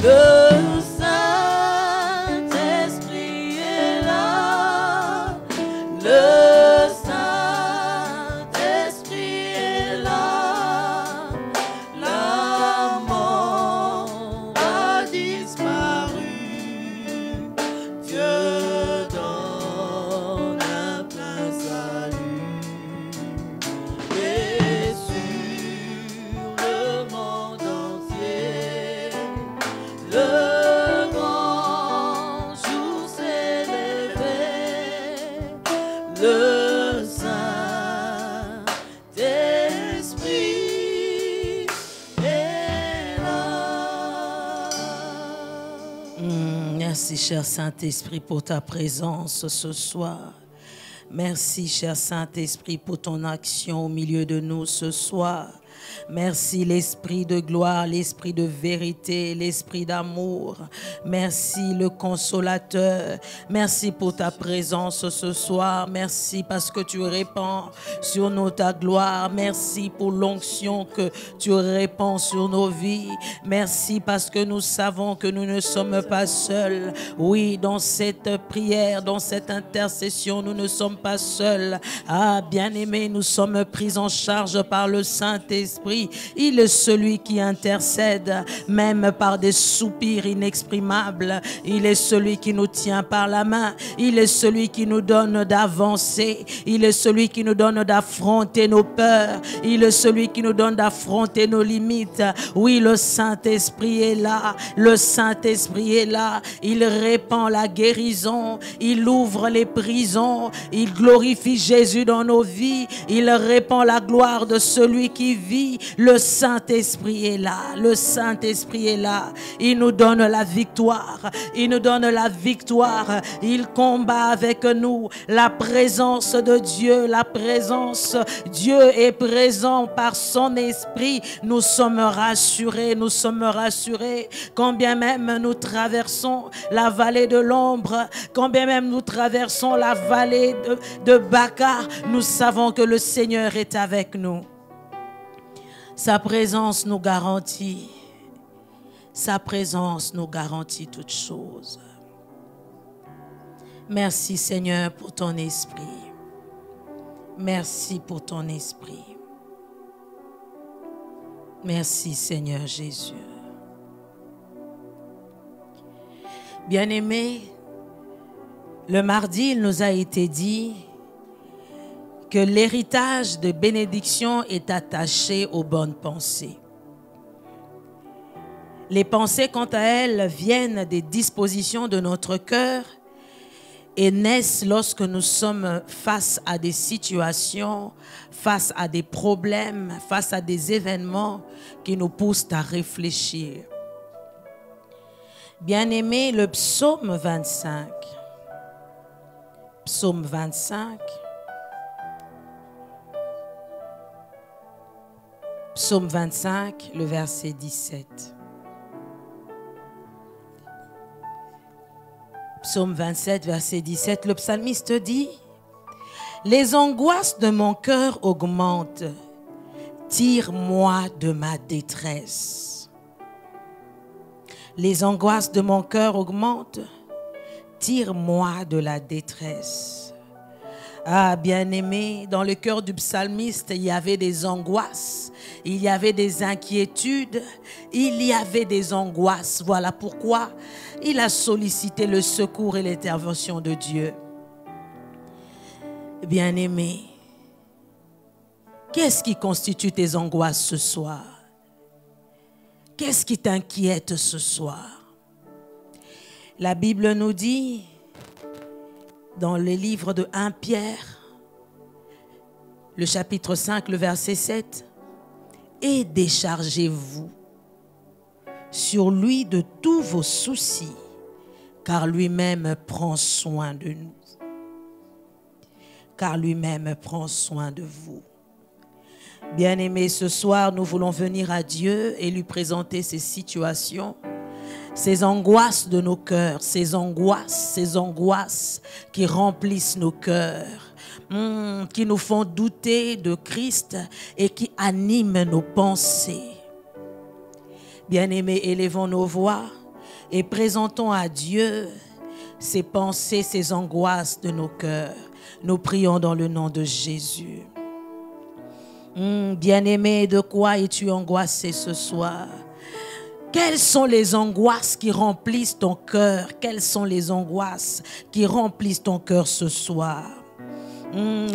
Le Saint-Esprit est là. Le Saint-Esprit est là. La mort a disparu. Dieu donne un plein salut. Et sur le monde entier, le grand jour s'est levé. Le Saint-Esprit est là. Merci, cher Saint-Esprit, pour ta présence ce soir. Merci, cher Saint-Esprit, pour ton action au milieu de nous ce soir. Merci, l'Esprit de gloire, l'Esprit de vérité, l'Esprit d'amour. Merci, le Consolateur. Merci pour ta présence ce soir. Merci parce que tu répands sur nous ta gloire. Merci pour l'onction que tu répands sur nos vies. Merci parce que nous savons que nous ne sommes pas seuls. Oui, dans cette prière, dans cette intercession, nous ne sommes pas seuls. Ah, bien-aimés, nous sommes pris en charge par le Saint-Esprit. Il est celui qui intercède, même par des soupirs inexprimables. Il est celui qui nous tient par la main. Il est celui qui nous donne d'avancer. Il est celui qui nous donne d'affronter nos peurs. Il est celui qui nous donne d'affronter nos limites. Oui, le Saint-Esprit est là. Le Saint-Esprit est là. Il répand la guérison. Il ouvre les prisons. Il glorifie Jésus dans nos vies. Il répand la gloire de celui qui vit. Le Saint-Esprit est là. Le Saint-Esprit est là. Il nous donne la victoire. Il nous donne la victoire. Il combat avec nous. La présence de Dieu. La présence. Dieu est présent par son Esprit. Nous sommes rassurés. Nous sommes rassurés. Quand bien même nous traversons la vallée de l'ombre. Quand bien même nous traversons la vallée de Baca. Nous savons que le Seigneur est avec nous. Sa présence nous garantit. Sa présence nous garantit toutes choses. Merci Seigneur pour ton esprit. Merci pour ton esprit. Merci Seigneur Jésus. Bien-aimés, le mardi, il nous a été dit que l'héritage de bénédiction est attaché aux bonnes pensées. Les pensées, quant à elles, viennent des dispositions de notre cœur et naissent lorsque nous sommes face à des situations, face à des problèmes, face à des événements qui nous poussent à réfléchir. Bien-aimé, le psaume 25. Psaume 25. Psaume 25, le verset 17. Psaume 27, verset 17, le psalmiste dit « Les angoisses de mon cœur augmentent, tire-moi de ma détresse. » Les angoisses de mon cœur augmentent, tire-moi de la détresse. Ah, bien-aimé, dans le cœur du psalmiste, il y avait des angoisses, il y avait des inquiétudes, il y avait des angoisses. Voilà pourquoi il a sollicité le secours et l'intervention de Dieu. Bien-aimé, qu'est-ce qui constitue tes angoisses ce soir? Qu'est-ce qui t'inquiète ce soir? La Bible nous dit, dans le livre de 1 Pierre, le chapitre 5, le verset 7, « Et déchargez-vous sur lui de tous vos soucis, car lui-même prend soin de nous. » Car lui-même prend soin de vous. Bien-aimés, ce soir, nous voulons venir à Dieu et lui présenter ces situations, ces angoisses de nos cœurs, ces angoisses qui remplissent nos cœurs, qui nous font douter de Christ et qui animent nos pensées. Bien-aimés, élevons nos voix et présentons à Dieu ces pensées, ces angoisses de nos cœurs. Nous prions dans le nom de Jésus. Bien-aimé, de quoi es-tu angoissé ce soir? Quelles sont les angoisses qui remplissent ton cœur? Quelles sont les angoisses qui remplissent ton cœur ce soir?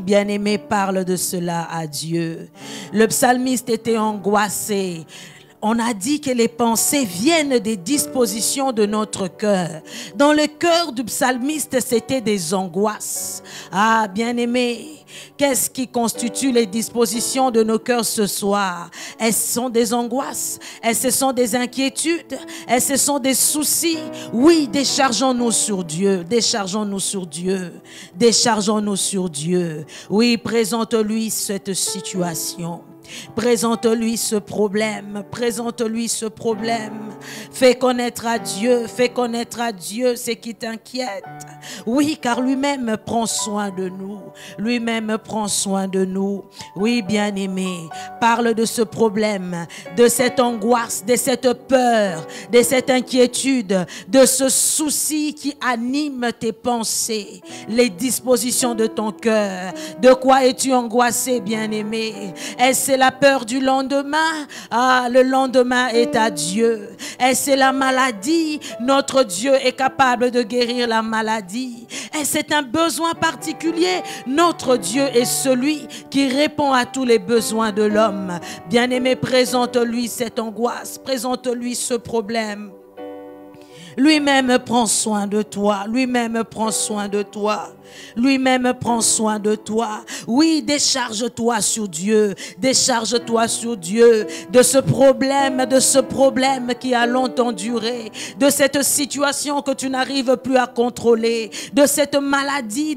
Bien-aimé, parle de cela à Dieu. Le psalmiste était angoissé. On a dit que les pensées viennent des dispositions de notre cœur. Dans le cœur du psalmiste, c'était des angoisses. Ah, bien-aimé, qu'est-ce qui constitue les dispositions de nos cœurs ce soir? Est-ce sont des angoisses? Est-ce sont des inquiétudes? Est-ce sont des soucis? Oui, déchargeons-nous sur Dieu. Déchargeons-nous sur Dieu. Déchargeons-nous sur Dieu. Oui, présente-lui cette situation. Présente-lui ce problème, présente-lui ce problème. Fais connaître à Dieu ce qui t'inquiète. Oui, car lui-même prend soin de nous. Lui-même prend soin de nous. Oui, bien-aimé, parle de ce problème, de cette angoisse, de cette peur, de cette inquiétude, de ce souci qui anime tes pensées, les dispositions de ton cœur. De quoi es-tu angoissé, bien-aimé? Est-ce la peur du lendemain? Ah, le lendemain est à Dieu. Est-ce la maladie? Notre Dieu est capable de guérir la maladie. Est-ce un besoin particulier? Notre Dieu est celui qui répond à tous les besoins de l'homme. Bien-aimé, présente-lui cette angoisse, présente-lui ce problème. Lui-même prend soin de toi. Lui-même prend soin de toi. Lui-même prend soin de toi. Oui, décharge-toi sur Dieu. Décharge-toi sur Dieu de ce problème qui a longtemps duré, de cette situation que tu n'arrives plus à contrôler, de cette maladie.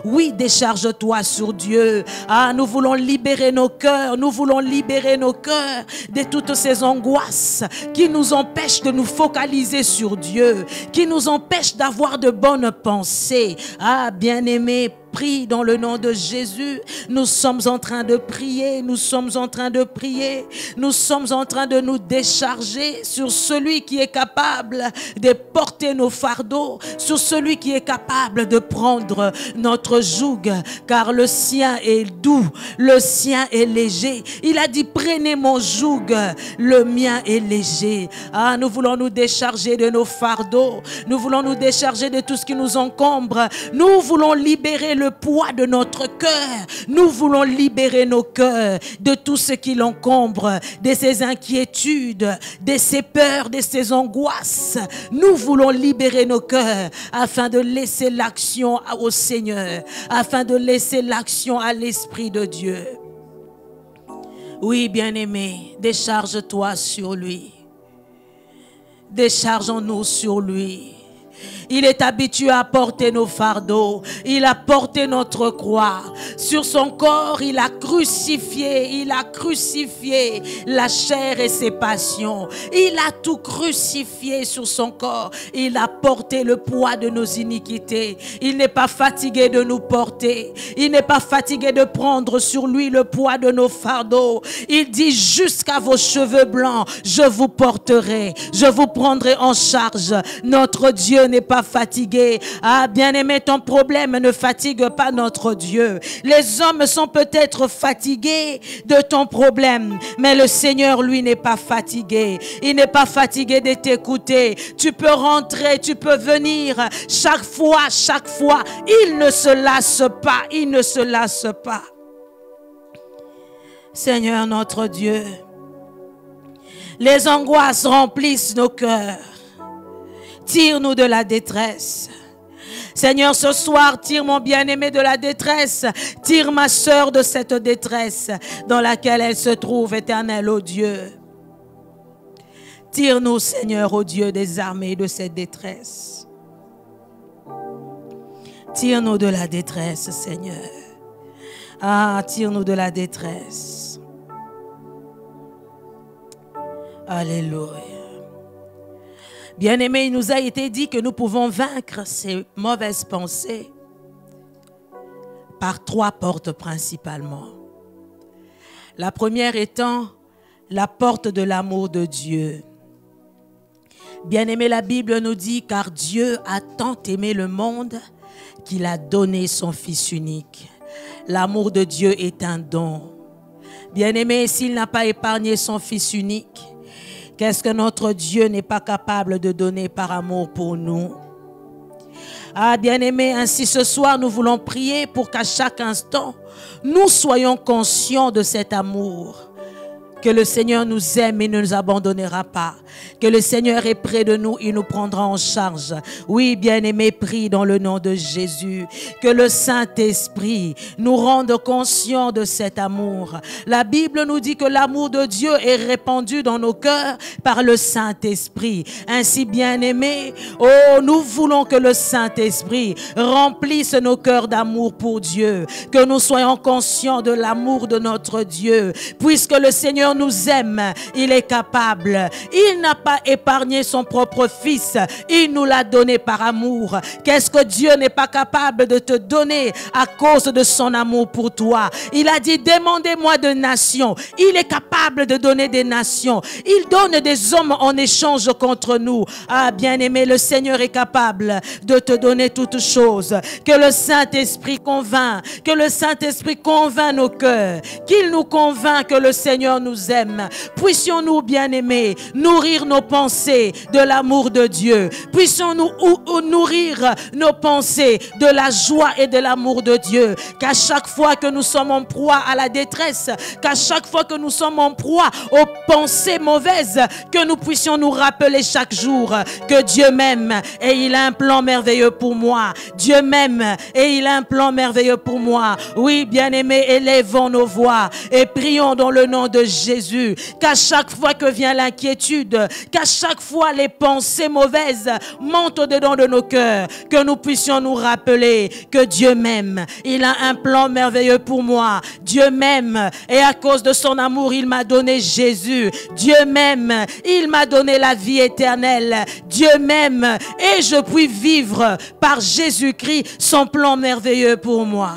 Oui, décharge-toi sur Dieu. Ah, nous voulons libérer nos cœurs. Nous voulons libérer nos cœurs de toutes ces angoisses qui nous empêchent de nous focaliser sur Dieu, qui nous empêchent d'avoir de bonnes pensées. Ah, bien-aimé, prie dans le nom de Jésus. Nous sommes en train de prier, nous sommes en train de prier, nous sommes en train de nous décharger sur celui qui est capable de porter nos fardeaux, sur celui qui est capable de prendre notre joug, car le sien est doux, le sien est léger. Il a dit, prenez mon joug, le mien est léger. Ah, nous voulons nous décharger de nos fardeaux, nous voulons nous décharger de tout ce qui nous encombre, nous voulons libérer le poids de notre cœur. Nous voulons libérer nos cœurs de tout ce qui l'encombre, de ces inquiétudes, de ces peurs, de ces angoisses. Nous voulons libérer nos cœurs afin de laisser l'action au Seigneur, afin de laisser l'action à l'Esprit de Dieu. Oui, bien-aimé, décharge-toi sur lui. Déchargeons-nous sur lui. Il est habitué à porter nos fardeaux. Il a porté notre croix. Sur son corps, il a crucifié la chair et ses passions. Il a tout crucifié sur son corps. Il a porté le poids de nos iniquités. Il n'est pas fatigué de nous porter. Il n'est pas fatigué de prendre sur lui le poids de nos fardeaux. Il dit, jusqu'à vos cheveux blancs, je vous porterai. Je vous prendrai en charge. Notre Dieu n'est pas fatigué. Ah, bien-aimé, ton problème ne fatigue pas notre Dieu. Les hommes sont peut-être fatigués de ton problème, mais le Seigneur, lui, n'est pas fatigué. Il n'est pas fatigué de t'écouter. Tu peux rentrer, tu peux venir chaque fois. Il ne se lasse pas, il ne se lasse pas. Seigneur notre Dieu, les angoisses remplissent nos cœurs. Tire-nous de la détresse. Seigneur, ce soir, tire mon bien-aimé de la détresse. Tire ma sœur de cette détresse dans laquelle elle se trouve, éternel, ô Dieu. Tire-nous, Seigneur, ô Dieu des armées, de cette détresse. Tire-nous de la détresse, Seigneur. Ah, tire-nous de la détresse. Alléluia. Bien-aimé, il nous a été dit que nous pouvons vaincre ces mauvaises pensées par 3 portes principalement. La première étant la porte de l'amour de Dieu. Bien-aimé, la Bible nous dit, car Dieu a tant aimé le monde qu'il a donné son Fils unique. L'amour de Dieu est un don. Bien-aimé, s'il n'a pas épargné son Fils unique, qu'est-ce que notre Dieu n'est pas capable de donner par amour pour nous? Ah, bien-aimé, ainsi ce soir, nous voulons prier pour qu'à chaque instant, nous soyons conscients de cet amour. Que le Seigneur nous aime et ne nous abandonnera pas. Que le Seigneur est près de nous, il nous prendra en charge. Oui, bien-aimé, prie dans le nom de Jésus. Que le Saint-Esprit nous rende conscients de cet amour. La Bible nous dit que l'amour de Dieu est répandu dans nos cœurs par le Saint-Esprit. Ainsi, bien-aimé, oh, nous voulons que le Saint-Esprit remplisse nos cœurs d'amour pour Dieu. Que nous soyons conscients de l'amour de notre Dieu. Puisque le Seigneur nous aime, il est capable. Il n'a pas épargné son propre Fils, il nous l'a donné par amour. Qu'est-ce que Dieu n'est pas capable de te donner à cause de son amour pour toi? Il a dit, demandez-moi de nations. Il est capable de donner des nations. Il donne des hommes en échange contre nous. Ah, bien-aimé, le Seigneur est capable de te donner toutes choses. Que le Saint-Esprit convainc, que le Saint-Esprit convainc nos cœurs, qu'il nous convainc que le Seigneur nous aime. Puissions-nous, bien-aimés, nourrir nos pensées de l'amour de Dieu. Puissions-nous nourrir nos pensées de la joie et de l'amour de Dieu. Qu'à chaque fois que nous sommes en proie à la détresse, qu'à chaque fois que nous sommes en proie aux pensées mauvaises, que nous puissions nous rappeler chaque jour que Dieu m'aime et il a un plan merveilleux pour moi. Dieu m'aime et il a un plan merveilleux pour moi. Oui, bien-aimés, élevons nos voix et prions dans le nom de Jésus. Qu'à chaque fois que vient l'inquiétude, qu'à chaque fois les pensées mauvaises montent au-dedans de nos cœurs, que nous puissions nous rappeler que Dieu m'aime. Il a un plan merveilleux pour moi. Dieu m'aime et à cause de son amour, il m'a donné Jésus. Dieu m'aime, il m'a donné la vie éternelle. Dieu m'aime et je puis vivre par Jésus-Christ son plan merveilleux pour moi.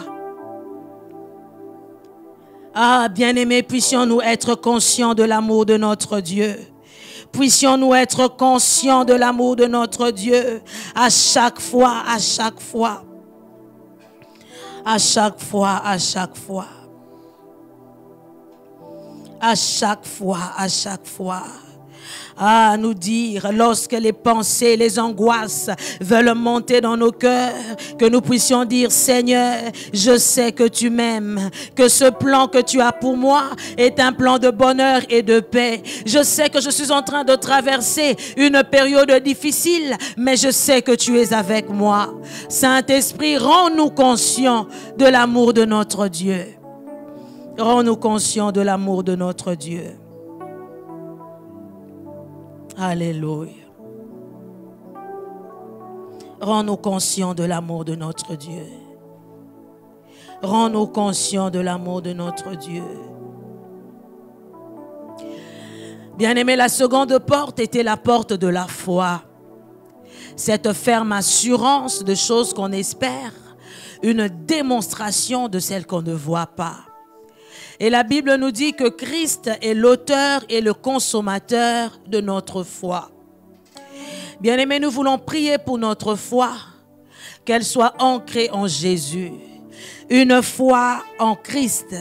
Ah, bien-aimés, puissions-nous être conscients de l'amour de notre Dieu. Puissions-nous être conscients de l'amour de notre Dieu à chaque fois, à chaque fois. À chaque fois, à chaque fois. À chaque fois, à chaque fois. À nous dire, lorsque les pensées, les angoisses veulent monter dans nos cœurs, que nous puissions dire, Seigneur, je sais que tu m'aimes, que ce plan que tu as pour moi est un plan de bonheur et de paix. Je sais que je suis en train de traverser une période difficile, mais je sais que tu es avec moi. Saint-Esprit, rends-nous conscients de l'amour de notre Dieu. Rends-nous conscients de l'amour de notre Dieu. Alléluia. Rends-nous conscients de l'amour de notre Dieu. Rends-nous conscients de l'amour de notre Dieu. Bien-aimé, la seconde porte était la porte de la foi. Cette ferme assurance de choses qu'on espère, une démonstration de celles qu'on ne voit pas. Et la Bible nous dit que Christ est l'auteur et le consommateur de notre foi. Bien-aimés, nous voulons prier pour notre foi, qu'elle soit ancrée en Jésus. Une foi en Christ,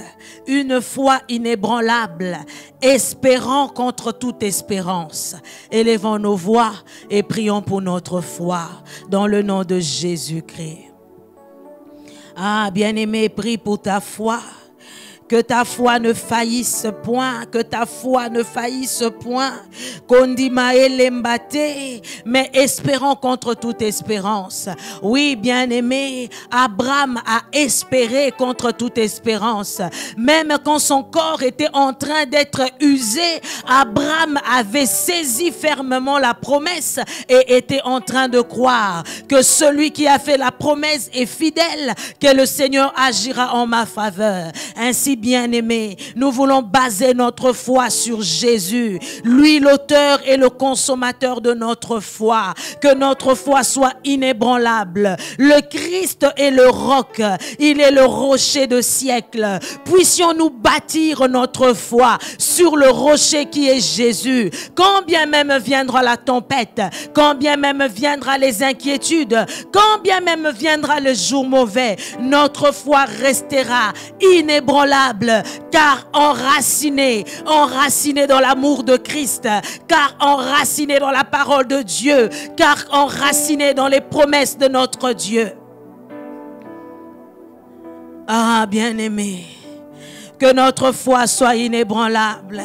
une foi inébranlable, espérant contre toute espérance. Élevons nos voix et prions pour notre foi dans le nom de Jésus-Christ. Ah, bien-aimé, prie pour ta foi. Que ta foi ne faillisse point, que ta foi ne faillisse point. Mais espérons contre toute espérance. Oui, bien-aimé, Abraham a espéré contre toute espérance. Même quand son corps était en train d'être usé, Abraham avait saisi fermement la promesse et était en train de croire que celui qui a fait la promesse est fidèle, que le Seigneur agira en ma faveur. Ainsi, bien-aimés, nous voulons baser notre foi sur Jésus, lui l'auteur et le consommateur de notre foi. Que notre foi soit inébranlable. Le Christ est le roc, il est le rocher de siècle. Puissions-nous bâtir notre foi sur le rocher qui est Jésus. Quand bien même viendra la tempête, quand bien même viendra les inquiétudes, quand bien même viendra le jour mauvais, notre foi restera inébranlable, car enracinée dans l'amour de Christ, car enracinée dans la parole de Dieu, car enracinée dans les promesses de notre Dieu. Ah, bien-aimé, que notre foi soit inébranlable.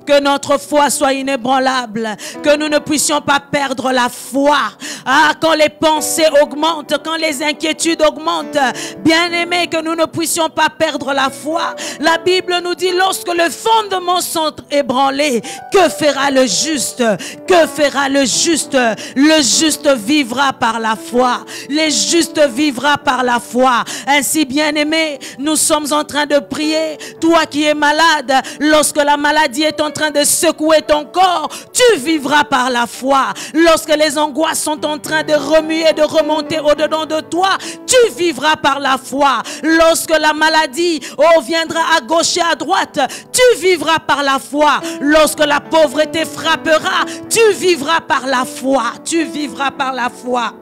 Que notre foi soit inébranlable, que nous ne puissions pas perdre la foi. Ah, quand les pensées augmentent, quand les inquiétudes augmentent, bien aimé, que nous ne puissions pas perdre la foi. La Bible nous dit, lorsque les fondements sont ébranlés, que fera le juste? Que fera le juste? Le juste vivra par la foi. Le juste vivra par la foi. Ainsi, bien aimé, nous sommes en train de prier. Toi qui es malade, lorsque la maladie est en train de secouer ton corps, tu vivras par la foi. Lorsque les angoisses sont en train de remuer, de remonter au-dedans de toi, tu vivras par la foi. Lorsque la maladie viendra à gauche et à droite, tu vivras par la foi. Lorsque la pauvreté frappera, tu vivras par la foi. Tu vivras par la foi.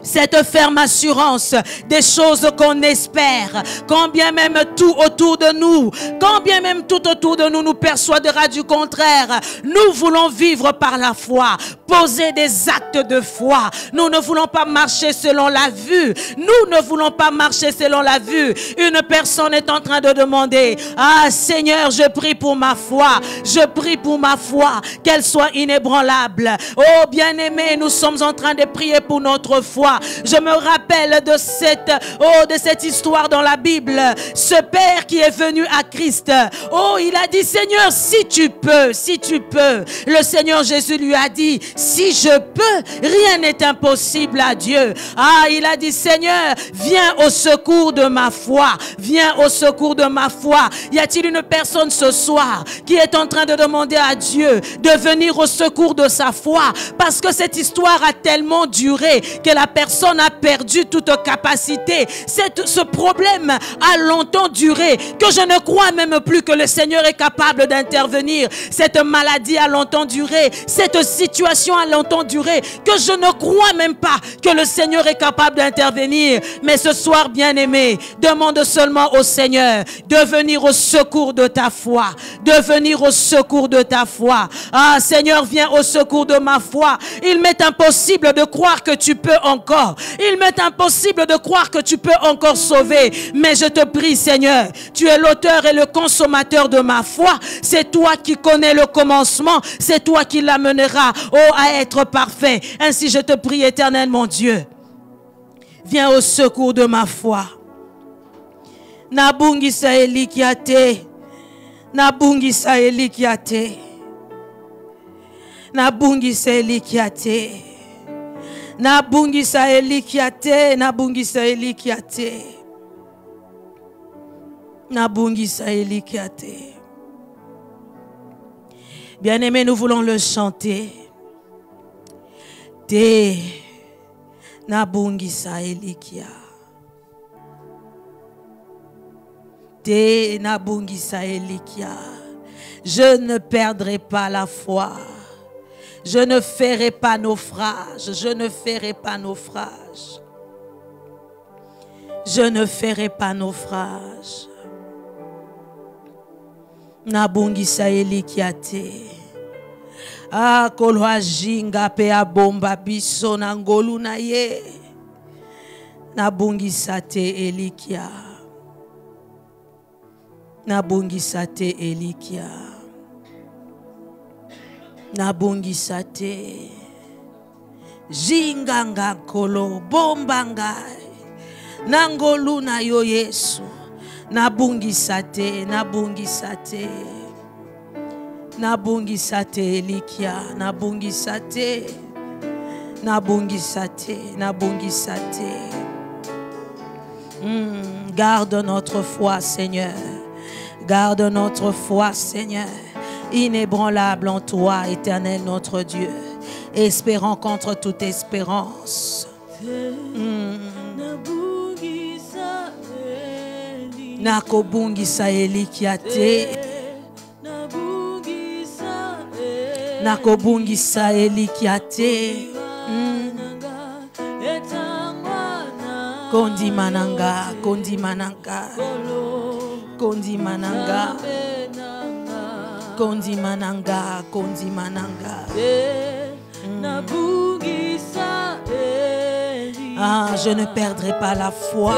Cette ferme assurance des choses qu'on espère, quand bien même tout autour de nous, nous persuadera du contraire, nous voulons vivre par la foi, poser des actes de foi. Nous ne voulons pas marcher selon la vue. Nous ne voulons pas marcher selon la vue. Une personne est en train de demander, ah Seigneur, je prie pour ma foi. Je prie pour ma foi, qu'elle soit inébranlable. Oh bien-aimé, nous sommes en train de prier pour notre foi. Je me rappelle de cette histoire dans la Bible. Ce père qui est venu à Christ. Oh, il a dit, Seigneur, si tu peux. Le Seigneur Jésus lui a dit, si je peux, rien n'est impossible à Dieu. Ah, il a dit, Seigneur, viens au secours de ma foi. Viens au secours de ma foi. Y a-t-il une personne ce soir qui est en train de demander à Dieu de venir au secours de sa foi? Parce que cette histoire a tellement duré que la personne a perdu toute capacité. Ce problème a longtemps duré que je ne crois même plus que le Seigneur est capable d'intervenir. Cette maladie a longtemps duré. Cette situation a longtemps duré que je ne crois même pas que le Seigneur est capable d'intervenir. Mais ce soir, bien-aimé, demande seulement au Seigneur de venir au secours de ta foi. De venir au secours de ta foi. Ah, Seigneur, viens au secours de ma foi. Il m'est impossible de croire que tu peux encore. Il m'est impossible de croire que tu peux encore sauver. Mais je te prie, Seigneur, tu es l'auteur et le consommateur de ma foi. C'est toi qui connais le commencement. C'est toi qui l'amèneras à être parfait. Ainsi, je te prie, éternel mon Dieu. Viens au secours de ma foi. Nabungisa elikiate. Nabungisa elikiate. Nabungisa elikiate. Nabungisa elikiate. Nabungisa elikiate. Nabungisa elikiate. Bien-aimés, nous voulons le chanter. Te nabungisa elikia. Te nabungisa elikia. Je ne perdrai pas la foi. Je ne ferai pas naufrage. Je ne ferai pas naufrage. Je ne ferai pas naufrage. Nabungisa elikiate. Ah, kolwa jinga pe abomba biso na ngolu na ye. Nabungisa te elikia. Nabungisa te elikia. Nabungisa te. Jinga nga kolo bomba ngai. Nangolu na yo Yesu. Nabungisa te, nabungisa te. Nabungisa te elikia, nabungisa te. Nabungisa te, nabungisa te. Garde notre foi, Seigneur. Garde notre foi, Seigneur. Inébranlable en toi, Éternel notre Dieu. Espérant contre toute espérance. Nakobungisa elikiate. Nakobungisa elikiate. Kondi mananga, kondi mananga. Kondi mananga. Kondi mananga, kondi mananga. Ah, je ne perdrai pas la foi.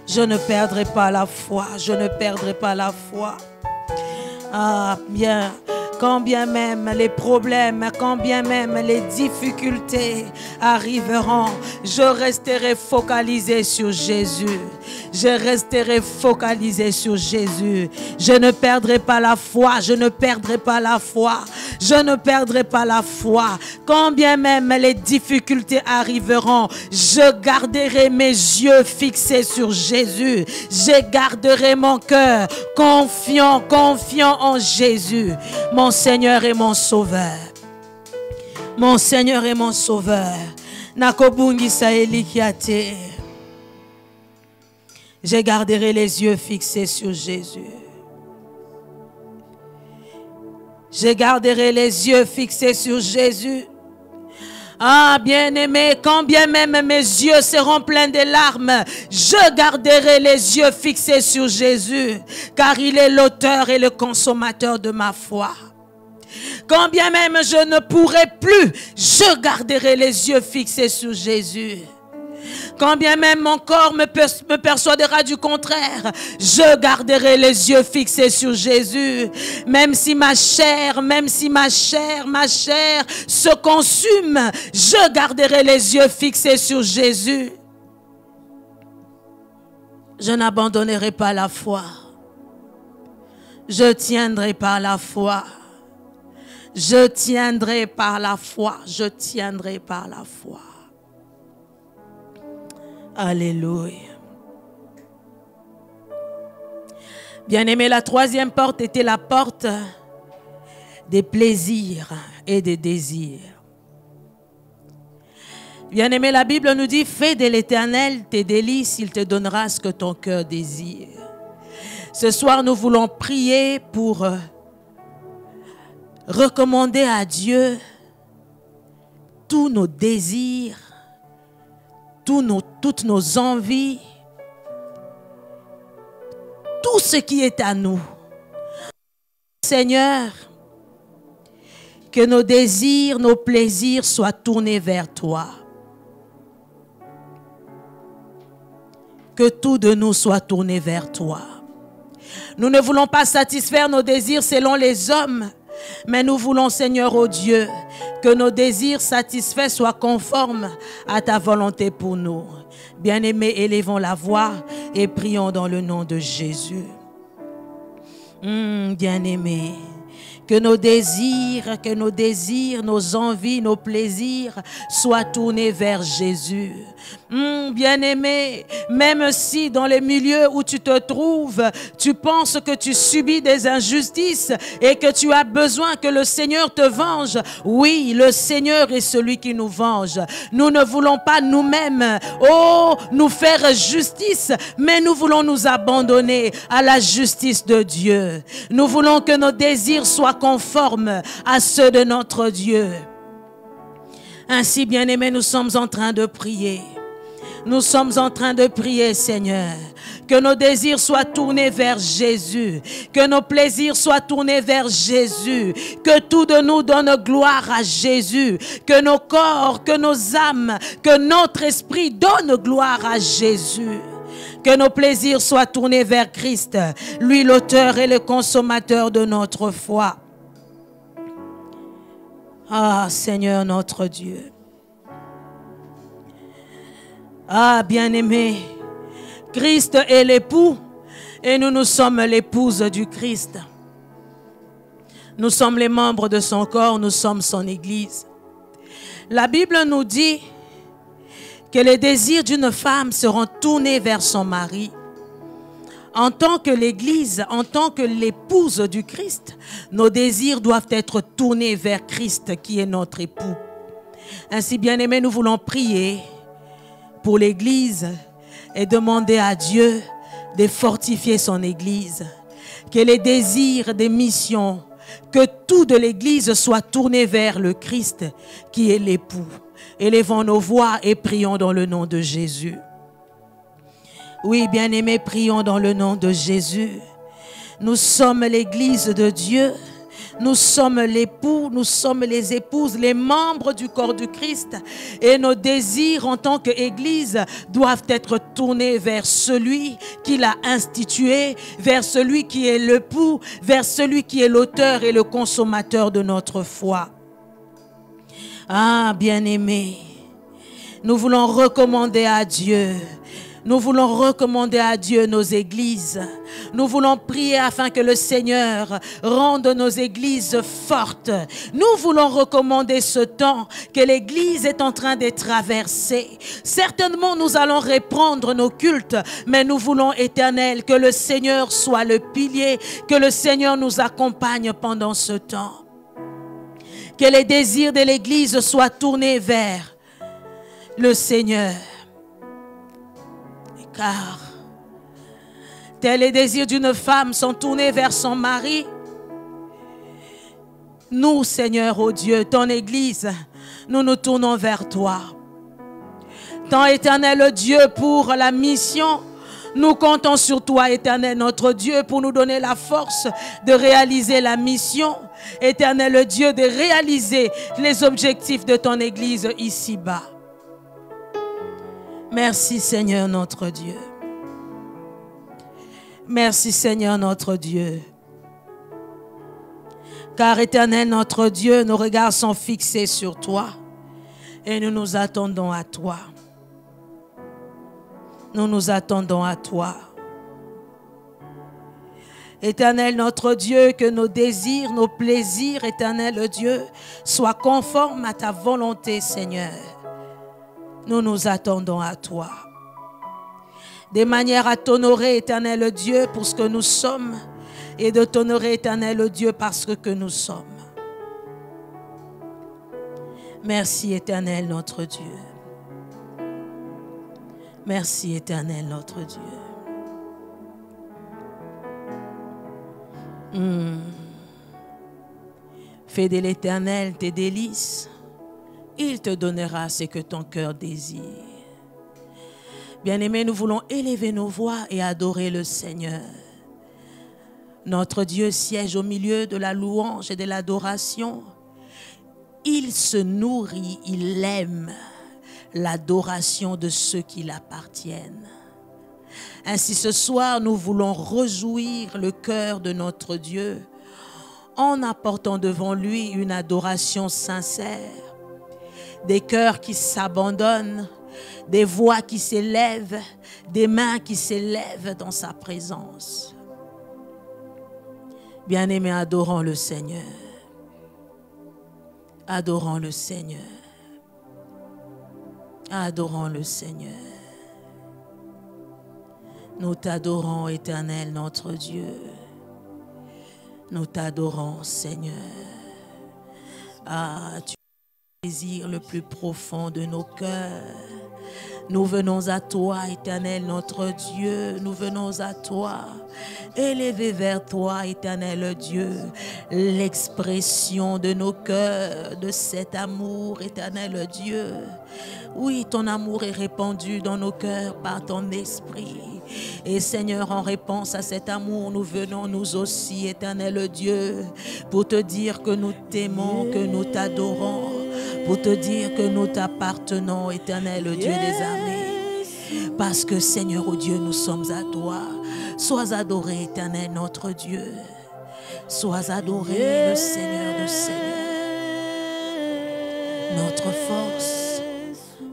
Je ne perdrai pas la foi, je ne perdrai pas la foi. Ah, bien, quand bien même les problèmes, quand bien même les difficultés arriveront, je resterai focalisé sur Jésus. Je resterai focalisé sur Jésus. Je ne perdrai pas la foi, je ne perdrai pas la foi. Je ne perdrai pas la foi. Quand bien même les difficultés arriveront, je garderai mes yeux fixés sur Jésus. Je garderai mon cœur confiant en Jésus, mon Seigneur et mon Sauveur. Mon Seigneur et mon Sauveur. Nakobungisa elikiate. Je garderai les yeux fixés sur Jésus. Je garderai les yeux fixés sur Jésus. Ah, bien-aimé, quand bien même mes yeux seront pleins de larmes, je garderai les yeux fixés sur Jésus, car il est l'auteur et le consommateur de ma foi. Quand bien même je ne pourrai plus, je garderai les yeux fixés sur Jésus. Quand bien même mon corps me persuadera du contraire, je garderai les yeux fixés sur Jésus. Même si ma chair se consume, je garderai les yeux fixés sur Jésus. Je n'abandonnerai pas la foi. Je tiendrai par la foi. Je tiendrai par la foi. Je tiendrai par la foi. Alléluia. Bien-aimé, la troisième porte était la porte des plaisirs et des désirs. Bien-aimé, la Bible nous dit, fais de l'Éternel tes délices, il te donnera ce que ton cœur désire. Ce soir, nous voulons prier pour recommander à Dieu tous nos désirs, toutes nos envies, tout ce qui est à nous. Seigneur, que nos désirs, nos plaisirs soient tournés vers toi. Que tout de nous soit tourné vers toi. Nous ne voulons pas satisfaire nos désirs selon les hommes, mais nous voulons, Seigneur, ô Dieu, que nos désirs satisfaits soient conformes à ta volonté pour nous. Bien-aimés, élevons la voix et prions dans le nom de Jésus. Bien-aimés, Que nos désirs, nos envies, nos plaisirs soient tournés vers Jésus. Bien-aimé, même si dans les milieux où tu te trouves, tu penses que tu subis des injustices et que tu as besoin que le Seigneur te venge, oui, le Seigneur est celui qui nous venge. Nous ne voulons pas nous-mêmes, nous faire justice, mais nous voulons nous abandonner à la justice de Dieu. Nous voulons que nos désirs soient conformes à ceux de notre Dieu. Ainsi, bien-aimés, nous sommes en train de prier. Nous sommes en train de prier, Seigneur, que nos désirs soient tournés vers Jésus, que nos plaisirs soient tournés vers Jésus, que tout de nous donne gloire à Jésus, que nos corps, que nos âmes, que notre esprit donne gloire à Jésus. Que nos plaisirs soient tournés vers Christ, lui l'auteur et le consommateur de notre foi. Ah, Seigneur notre Dieu. Ah, bien-aimé, Christ est l'époux et nous sommes l'épouse du Christ. Nous sommes les membres de son corps, nous sommes son Église. La Bible nous dit que les désirs d'une femme seront tournés vers son mari. En tant que l'Église, en tant que l'épouse du Christ, nos désirs doivent être tournés vers Christ qui est notre époux. Ainsi, bien-aimés, nous voulons prier pour l'Église et demander à Dieu de fortifier son Église. Que les désirs des missions, que tout de l'Église soit tourné vers le Christ qui est l'époux. Élevons nos voix et prions dans le nom de Jésus. Oui, bien-aimés, prions dans le nom de Jésus. Nous sommes l'Église de Dieu. Nous sommes l'époux, nous sommes les épouses, les membres du corps du Christ. Et nos désirs en tant qu'Église doivent être tournés vers celui qui l'a institué, vers celui qui est l'époux, vers celui qui est l'auteur et le consommateur de notre foi. Ah, bien-aimés, nous voulons recommander à Dieu. Nous voulons recommander à Dieu nos églises. Nous voulons prier afin que le Seigneur rende nos églises fortes. Nous voulons recommander ce temps que l'église est en train de traverser. Certainement, nous allons reprendre nos cultes, mais nous voulons, Éternel, que le Seigneur soit le pilier, que le Seigneur nous accompagne pendant ce temps. Que les désirs de l'église soient tournés vers le Seigneur. Car tels les désirs d'une femme sont tournés vers son mari, nous, Seigneur, ô Dieu, ton Église, nous nous tournons vers toi. Tant éternel Dieu pour la mission, nous comptons sur toi, éternel notre Dieu, pour nous donner la force de réaliser la mission. Éternel Dieu, de réaliser les objectifs de ton Église ici-bas. Merci Seigneur notre Dieu. Merci Seigneur notre Dieu. Car éternel notre Dieu, nos regards sont fixés sur toi et nous nous attendons à toi. Nous nous attendons à toi. Éternel notre Dieu, que nos désirs, nos plaisirs, éternel Dieu, soient conformes à ta volonté, Seigneur. Nous nous attendons à toi. De manière à t'honorer, éternel Dieu, pour ce que nous sommes et de t'honorer, éternel Dieu, parce que nous sommes. Merci, éternel notre Dieu. Merci, éternel notre Dieu. Fais de l'Éternel tes délices. Il te donnera ce que ton cœur désire. Bien-aimés, nous voulons élever nos voix et adorer le Seigneur. Notre Dieu siège au milieu de la louange et de l'adoration. Il se nourrit, il aime l'adoration de ceux qui l'appartiennent. Ainsi ce soir, nous voulons réjouir le cœur de notre Dieu en apportant devant lui une adoration sincère. Des cœurs qui s'abandonnent, des voix qui s'élèvent, des mains qui s'élèvent dans sa présence. Bien-aimés, adorons le Seigneur. Adorons le Seigneur. Adorons le Seigneur. Nous t'adorons, Éternel, notre Dieu. Nous t'adorons, Seigneur. Ah, tu es le désir le plus profond de nos cœurs. Nous venons à toi, Éternel, notre Dieu. Nous venons à toi. Élever vers toi, Éternel Dieu, l'expression de nos cœurs, de cet amour, Éternel Dieu. Oui, ton amour est répandu dans nos cœurs par ton esprit. Et Seigneur, en réponse à cet amour, nous venons nous aussi, Éternel Dieu, pour te dire que nous t'aimons, que nous t'adorons, pour te dire que nous t'appartenons, Éternel Dieu des armées. Parce que Seigneur, oh Dieu, nous sommes à toi. Sois adoré, Éternel, notre Dieu. Sois adoré, le Seigneur de Seigneurs. Notre force,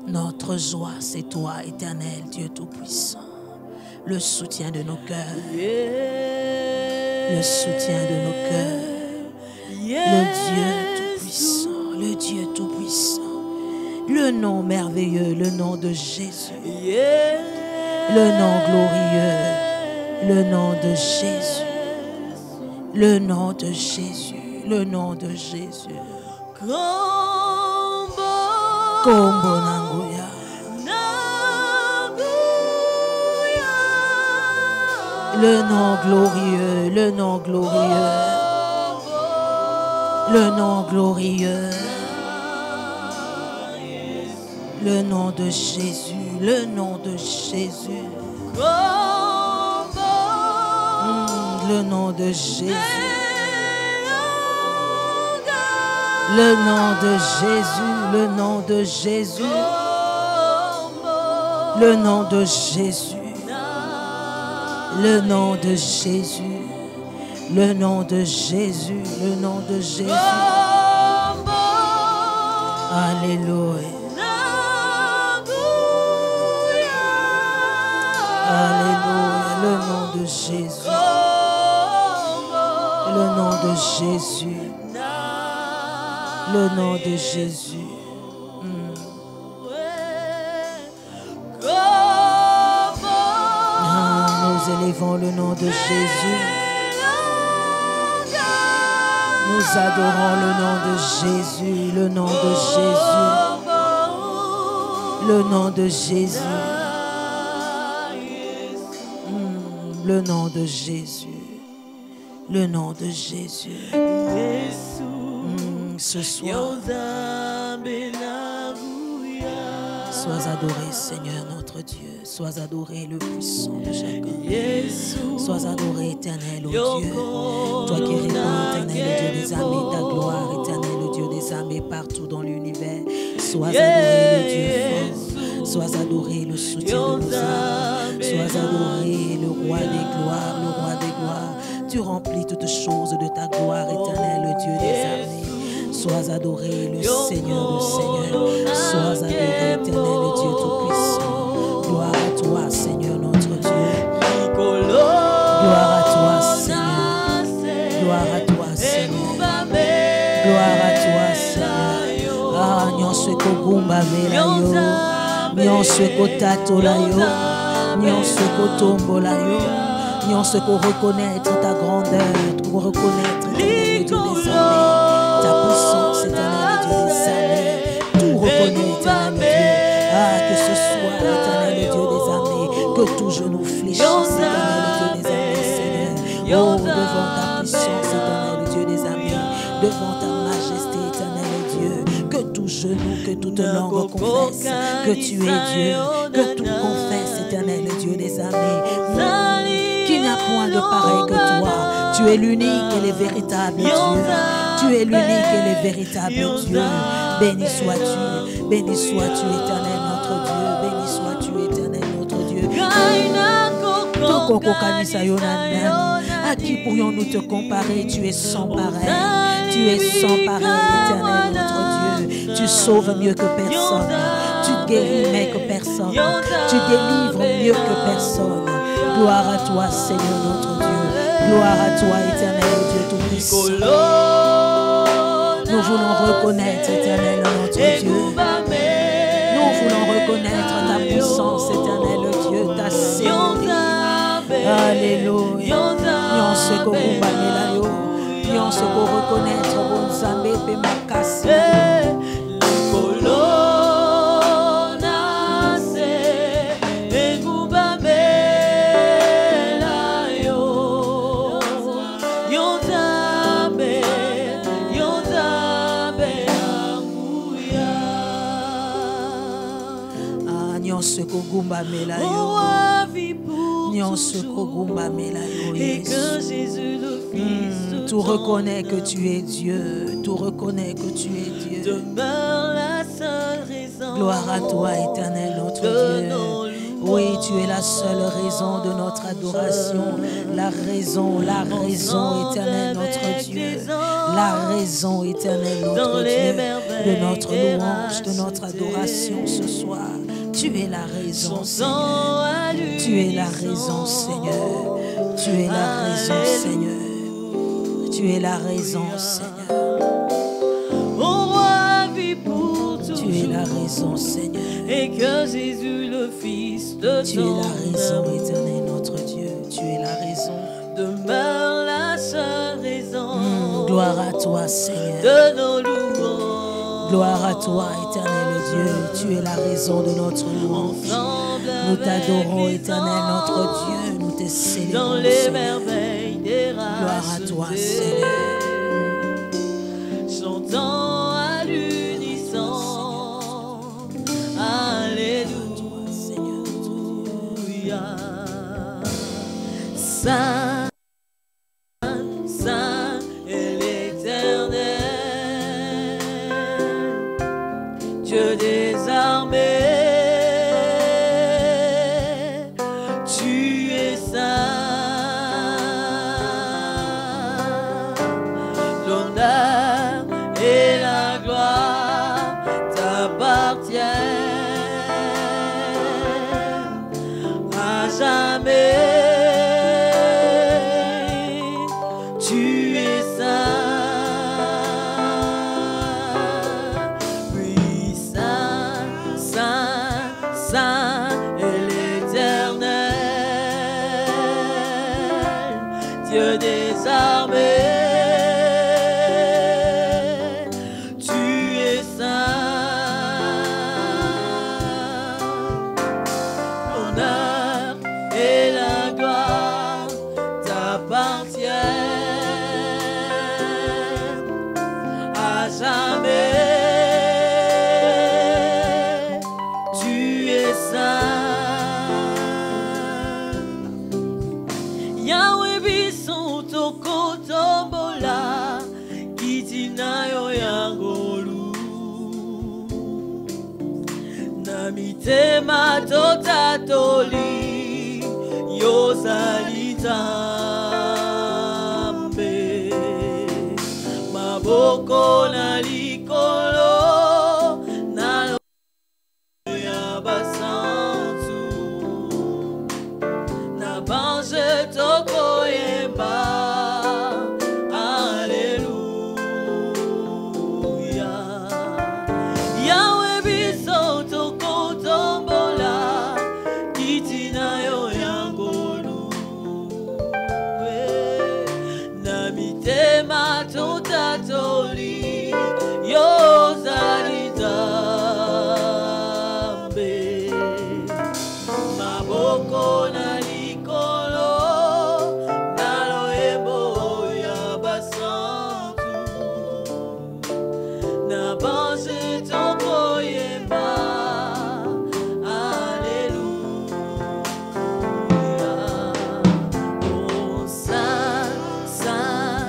notre joie, c'est toi, Éternel, Dieu Tout-Puissant. Le soutien de nos cœurs. Le soutien de nos cœurs. Le Dieu Tout-Puissant. Le Dieu Tout-Puissant. Le nom merveilleux, le nom de Jésus. Le nom glorieux. Le nom de Jésus. Le nom de Jésus. Le nom de Jésus. Kombo Nanguya. Le nom glorieux. Le nom glorieux. Le nom glorieux. Le nom de Jésus. Le nom de Jésus. Le nom de Jésus. Le nom de Jésus. Le nom de Jésus. Le nom de Jésus. Le nom de Jésus. Le nom de Jésus. Le nom de Jésus. Alléluia. Alléluia. Le nom de Jésus. Le nom de Jésus. Le nom de Jésus. Nous élevons le nom de Jésus. Nous adorons le nom de Jésus. Le nom de Jésus. Le nom de Jésus. Le nom de Jésus. Le nom de Jésus. Ce soir, sois adoré, Seigneur notre Dieu. Sois adoré, le puissant de chacun. Sois adoré, éternel, ô Dieu. Toi qui répands, éternel, le Dieu des armées, ta gloire, éternel, le Dieu des armées, partout dans l'univers. Sois adoré, le Dieu fort. Sois adoré, le soutien de nos âmes. Sois adoré, le roi des gloires, le roi des gloires. Tu remplis toutes choses de ta gloire, éternel, le Dieu des armées. Sois adoré, le Seigneur de Seigneurs. Sois adoré, éternel, le Dieu tout-puissant. Gloire à toi, Seigneur, notre Dieu. Gloire à toi, Seigneur. Gloire à toi, Seigneur. Gloire à toi, Seigneur. Ah, nyonso kogumba vela yo. Nyonso kotato la yo. Nyonso kotombola yo. Nyonso ko reconnaître ta grandeur, pour reconnaître le Dieu des armées. Ta puissance, éternel Dieu des armées. Tout reconnaît, éternel Dieu. Ah, que ce soit, éternel Dieu des armées. Que tout genou fléchisse, éternel Dieu des armées, Seigneur. Oh, devant ta puissance, éternel Dieu des armées. Devant ta majesté, éternel Dieu. Que tout genou, que toute langue confesse que tu es Dieu. Que tout confesse, éternel Dieu des armées. Qu'il n'y a point de pareil que toi. Tu es l'unique et le véritable Dieu. Tu es l'unique et le véritable Dieu. Béni sois-tu, éternel notre Dieu. Béni sois-tu, éternel notre Dieu. À qui pourrions-nous te comparer? Tu es sans pareil. Tu es sans pareil, éternel notre Dieu. Tu sauves mieux que personne. Tu guéris mieux que personne. Tu délivres mieux que personne. Gloire à toi, Seigneur notre Dieu. Gloire à toi, éternel Dieu Tout-Puissant. Nous voulons reconnaître, éternel notre Dieu. Nous voulons reconnaître ta puissance, éternel Dieu, ta sainteté. Alléluia. Nous se reconnaître, nous se reconnaître, bon Zambé, Pemakasi. Nyonso kogumba mela yo, nyonso kogumba mela yo, tout reconnaît que tu es Dieu, tout reconnaît que tu es Dieu. Demeure la seule raison. Gloire à toi, éternel notre Dieu. Oui, tu es la seule raison de notre adoration, la raison, éternel notre Dieu, la raison, éternel notre Dieu, de notre louange, de notre adoration ce soir. Tu es la raison, Seigneur. Tu es la raison, Seigneur. Tu es la raison, Seigneur. Tu es la raison, Seigneur. Tu es la raison, Seigneur. Et que Jésus, le Fils de Tu es la raison, éternel notre Dieu. Tu es la raison. Demeure la seule raison. Gloire à toi, Seigneur. De nos louanges. Gloire à toi, éternel Dieu. Tu es la raison de notre louange. Nous t'adorons, éternel notre Dieu. Nous te célébrons, dans les Seigneur. merveilles des races. Gloire à toi, Seigneur. Chantons à l'unisson. Alléluia. Saint, Saint est l'Éternel, Dieu des armées. Tu es saint. L'honneur et la gloire t'appartiennent à jamais. Tu es saint, oui, saint, saint, saint est l'Éternel, Dieu des armées. Tu es saint. L'honneur et la gloire t'appartiennent à jamais. Tu es saint. Yahweh bison toko tombola kitina yo yangolu namitema totatoli yozalitambe maboko na likolo na ya basantu na bange toko yemba. Alléluia. Yahweh biso toko tombola kitina yo yangolu na mitema totatoli yozalitambe maboko na likolo na loyembo ya basantu na banze toko yemba. Alléluia. Oh, saint, saint,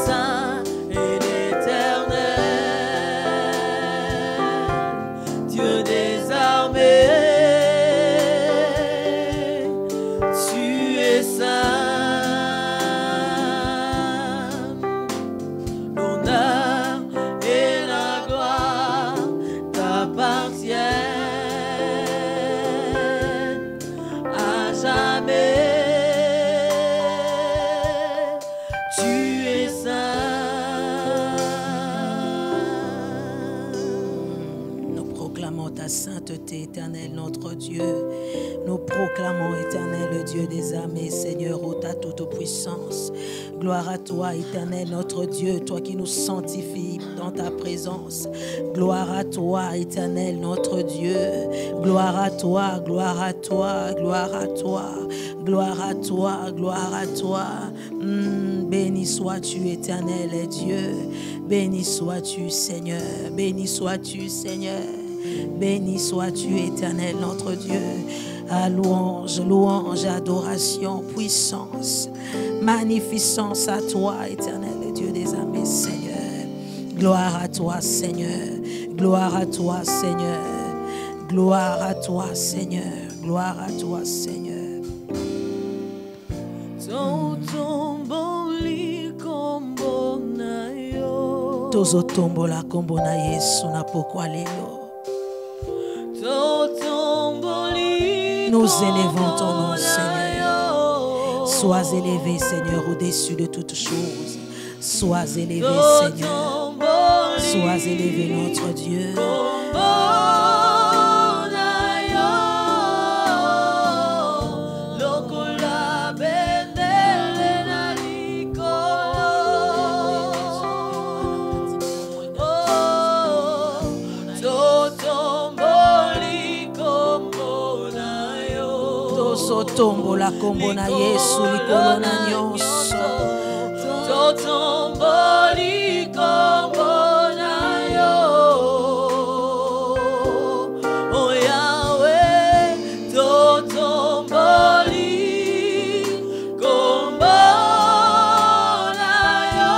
saint est l'Éternel, Dieu des armées. Tu es saint. Nous proclamons ta sainteté, Éternel, notre Dieu. Nous proclamons, Éternel, le Dieu des armées, Seigneur, ô ta toute puissance. Gloire à toi, Éternel, notre Dieu, toi qui nous sanctifies dans ta présence. Gloire à toi, Éternel, notre Dieu. Gloire à toi, gloire à toi, gloire à toi, gloire à toi, gloire à toi. Béni sois-tu, Éternel Dieu. Béni sois-tu, Seigneur. Béni sois-tu, Seigneur. Béni sois-tu, Éternel, notre Dieu. À louange, louange, adoration, puissance, magnificence à toi, Éternel Dieu des armées, Seigneur. Gloire à toi, Seigneur. Gloire à toi, Seigneur. Gloire à toi, Seigneur. Gloire à toi, Seigneur. Tozo tombo la kombo na Yesu na pokwa lelo. Nous élevons ton nom, Seigneur. Sois élevé, Seigneur, au-dessus de toutes choses. Sois élevé, Seigneur. Sois élevé, notre Dieu. Tombo la kombo na Yesu likolo na nyonso. Tombo likombo na yo. Oh Yahweh, tombo likombo na yo.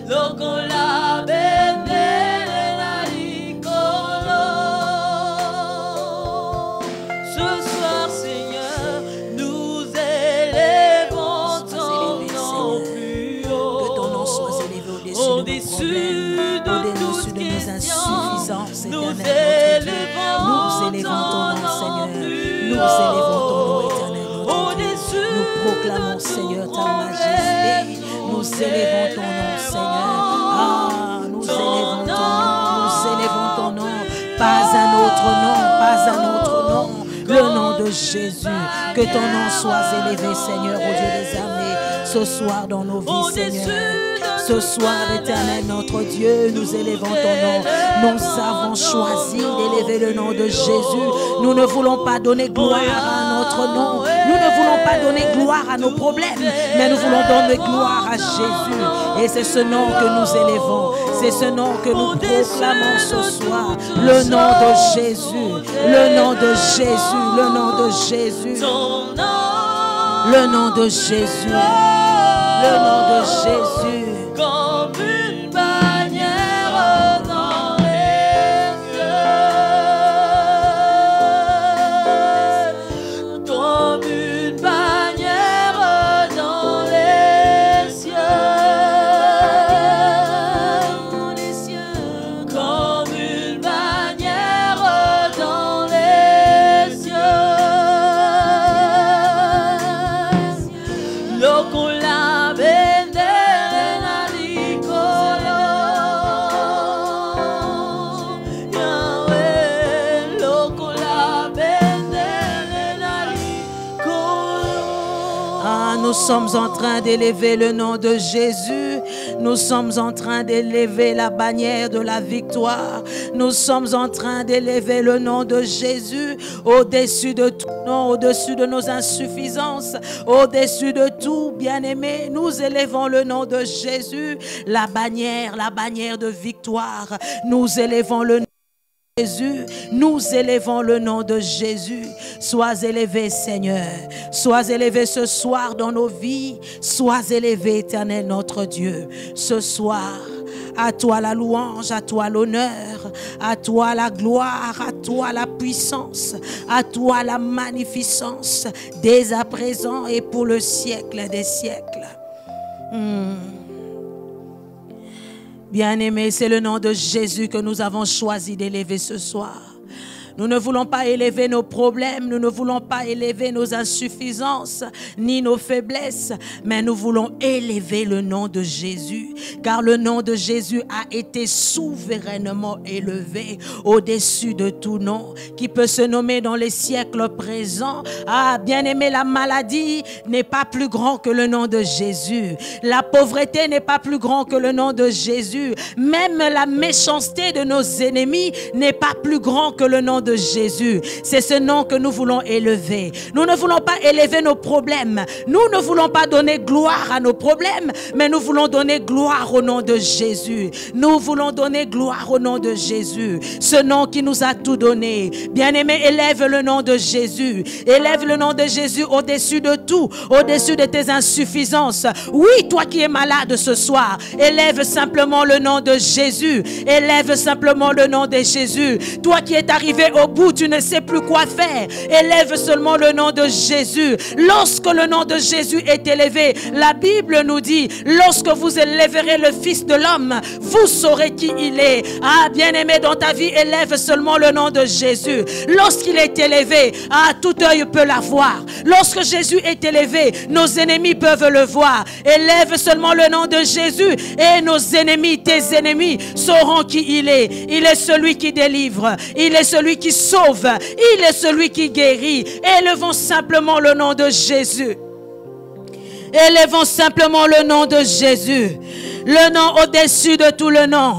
Lokola bendele na likolo. Ce soir, Seigneur, nous élevons ton nom plus haut. Que ton nom soit élevé au-dessus de nos problèmes, au-dessus de nos insuffisances, Nous Éternel, élevons notre Dieu. Nous élevons ton nom, Seigneur. Nous élevons ton nom, Éternel, notre Dieu. Nous proclamons, Seigneur, ta majesté. Nous élevons ton nom, Seigneur. Ah, nous élevons ton nom, nous élevons ton nom. Pas un autre nom, pas un autre nom. Le nom de Jésus. Que ton nom soit élevé, Seigneur, au Dieu des armées, ce soir dans nos vies, Seigneur. Ce soir, Éternel, notre Dieu, nous élevons ton nom. Nous avons choisi d'élever le nom de Jésus. Nous ne voulons pas donner gloire à notre nom. Nous ne voulons pas donner gloire à nos problèmes, mais nous voulons donner gloire à Jésus. Et c'est ce nom que nous élevons. C'est ce nom que nous proclamons ce soir. Le nom de Jésus. Le nom de Jésus. Le nom de Jésus. Le nom de Jésus. Le nom de Jésus. Comme une bannière dans les cieux. Comme une bannière dans les cieux. Comme une bannière dans les cieux. Lokola bendele na likolo. Yahweh, lokola bendele na likolo. Ah, nous sommes en train d'élever le nom de Jésus. Nous sommes en train d'élever la bannière de la victoire. Nous sommes en train d'élever le nom de Jésus au-dessus de tout nom, au-dessus de nos insuffisances, au-dessus de tout, bien-aimé. Nous élevons le nom de Jésus, la bannière de victoire. Nous élevons le nom de Jésus, nous élevons le nom de Jésus. Sois élevé, Seigneur. Sois élevé ce soir dans nos vies. Sois élevé, Éternel, notre Dieu. Ce soir, à toi la louange, à toi l'honneur, à toi la gloire, à toi la puissance, à toi la magnificence, dès à présent et pour le siècle des siècles. Bien-aimé, c'est le nom de Jésus que nous avons choisi d'élever ce soir. Nous ne voulons pas élever nos problèmes, nous ne voulons pas élever nos insuffisances, ni nos faiblesses, mais nous voulons élever le nom de Jésus, car le nom de Jésus a été souverainement élevé au-dessus de tout nom, qui peut se nommer dans les siècles présents. Ah, bien-aimé, la maladie n'est pas plus grand que le nom de Jésus. La pauvreté n'est pas plus grand que le nom de Jésus. Même la méchanceté de nos ennemis n'est pas plus grand que le nom de Jésus. C'est ce nom que nous voulons élever. Nous ne voulons pas élever nos problèmes. Nous ne voulons pas donner gloire à nos problèmes, mais nous voulons donner gloire au nom de Jésus. Nous voulons donner gloire au nom de Jésus. Ce nom qui nous a tout donné. Bien-aimé, élève le nom de Jésus. Élève le nom de Jésus au-dessus de tout, au-dessus de tes insuffisances. Oui, toi qui es malade ce soir, élève simplement le nom de Jésus. Élève simplement le nom de Jésus. Toi qui es arrivé au bout, tu ne sais plus quoi faire. Élève seulement le nom de Jésus. Lorsque le nom de Jésus est élevé, la Bible nous dit, lorsque vous élèverez le Fils de l'homme, vous saurez qui il est. Ah, bien-aimé, dans ta vie, élève seulement le nom de Jésus. Lorsqu'il est élevé, ah, tout œil peut la voir. Lorsque Jésus est élevé, nos ennemis peuvent le voir. Élève seulement le nom de Jésus et nos ennemis, tes ennemis, sauront qui il est. Il est celui qui délivre. Il est celui qui sauve. Il est celui qui guérit. Élevons simplement le nom de Jésus. Élevons simplement le nom de Jésus. Le nom au-dessus de tout le nom.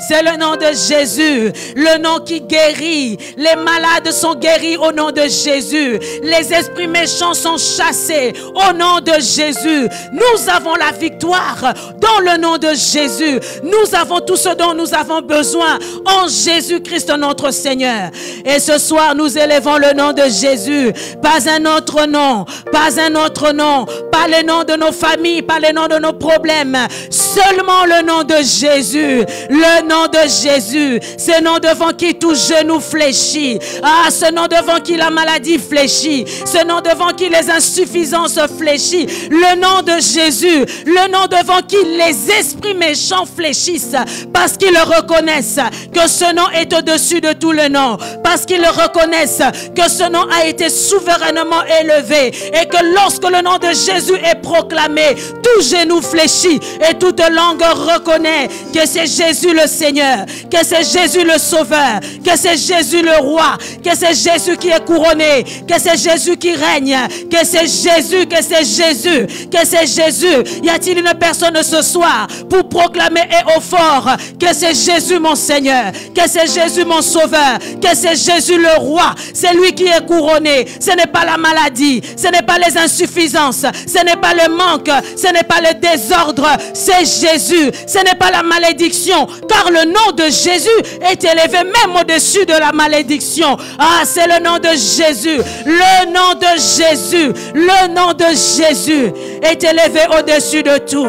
C'est le nom de Jésus. Le nom qui guérit. Les malades sont guéris au nom de Jésus. Les esprits méchants sont chassés au nom de Jésus. Nous avons la victoire dans le nom de Jésus. Nous avons tout ce dont nous avons besoin en Jésus-Christ notre Seigneur. Et ce soir, nous élevons le nom de Jésus. Pas un autre nom. Pas un autre nom. Pas le nom de nos familles. Pas le nom de nos problèmes. Seulement le nom de Jésus. Le nom de Jésus. Ce nom devant qui tout genou fléchit. Ah, ce nom devant qui la maladie fléchit. Ce nom devant qui les insuffisances fléchissent. Le nom de Jésus. Le nom devant qui les esprits méchants fléchissent. Parce qu'ils reconnaissent que ce nom est au-dessus de tout le nom. Parce qu'ils reconnaissent que ce nom a été souverainement élevé. Et que lorsque le nom de Jésus est proclamé, tout genou fléchit et toute langue reconnaît que c'est Jésus le Seigneur, que c'est Jésus le Sauveur, que c'est Jésus le Roi, que c'est Jésus qui est couronné, que c'est Jésus qui règne, que c'est Jésus, que c'est Jésus, que c'est Jésus. Y a-t-il une personne ce soir pour proclamer et au fort que c'est Jésus mon Seigneur, que c'est Jésus mon Sauveur, que c'est Jésus le Roi, c'est lui qui est couronné. Ce n'est pas la maladie, ce n'est pas les insuffisances, ce n'est pas le manque, ce n'est pas le désordre, c'est Jésus, ce n'est pas la malédiction, car le nom de Jésus est élevé même au-dessus de la malédiction. Ah, c'est le nom de Jésus, le nom de Jésus, le nom de Jésus est élevé au-dessus de tout.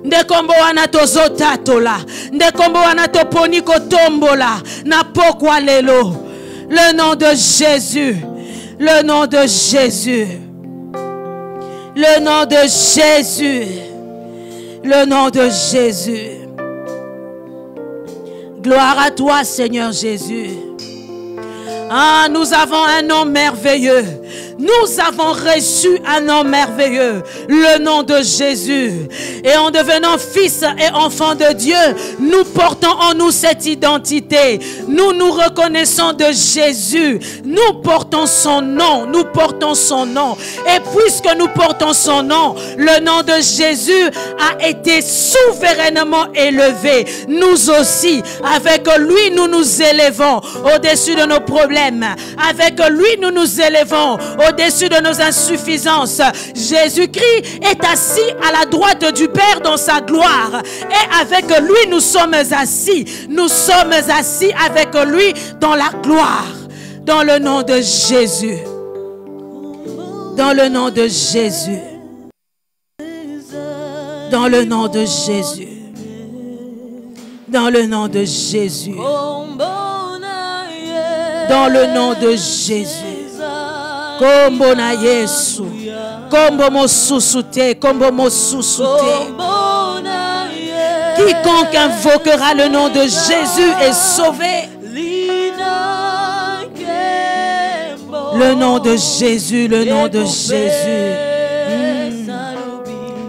Ndekombo wanato zotatola, ndekombo wanato poniko tombola, na pokwa lelo. Le nom de Jésus, le nom de Jésus, le nom de Jésus, le nom de Jésus. Gloire à toi, Seigneur Jésus. Ah, nous avons un nom merveilleux. Nous avons reçu un nom merveilleux, le nom de Jésus. Et en devenant fils et enfants de Dieu, nous portons en nous cette identité. Nous nous reconnaissons de Jésus. Nous portons son nom. Nous portons son nom. Et puisque nous portons son nom, le nom de Jésus a été souverainement élevé. Nous aussi, avec lui, nous nous élevons au-dessus de nos problèmes. Avec lui, nous nous élevons au-dessus de nos insuffisances. Jésus-Christ est assis à la droite du Père dans sa gloire. Et avec lui, nous sommes assis. Nous sommes assis avec lui dans la gloire. Dans le nom de Jésus. Dans le nom de Jésus. Dans le nom de Jésus. Dans le nom de Jésus. Dans le nom de Jésus. Kombo na Yesu. Kombo mo susute. Kombo mo susute. Quiconque invoquera le nom de Jésus est sauvé. Le nom de Jésus, le nom de Jésus.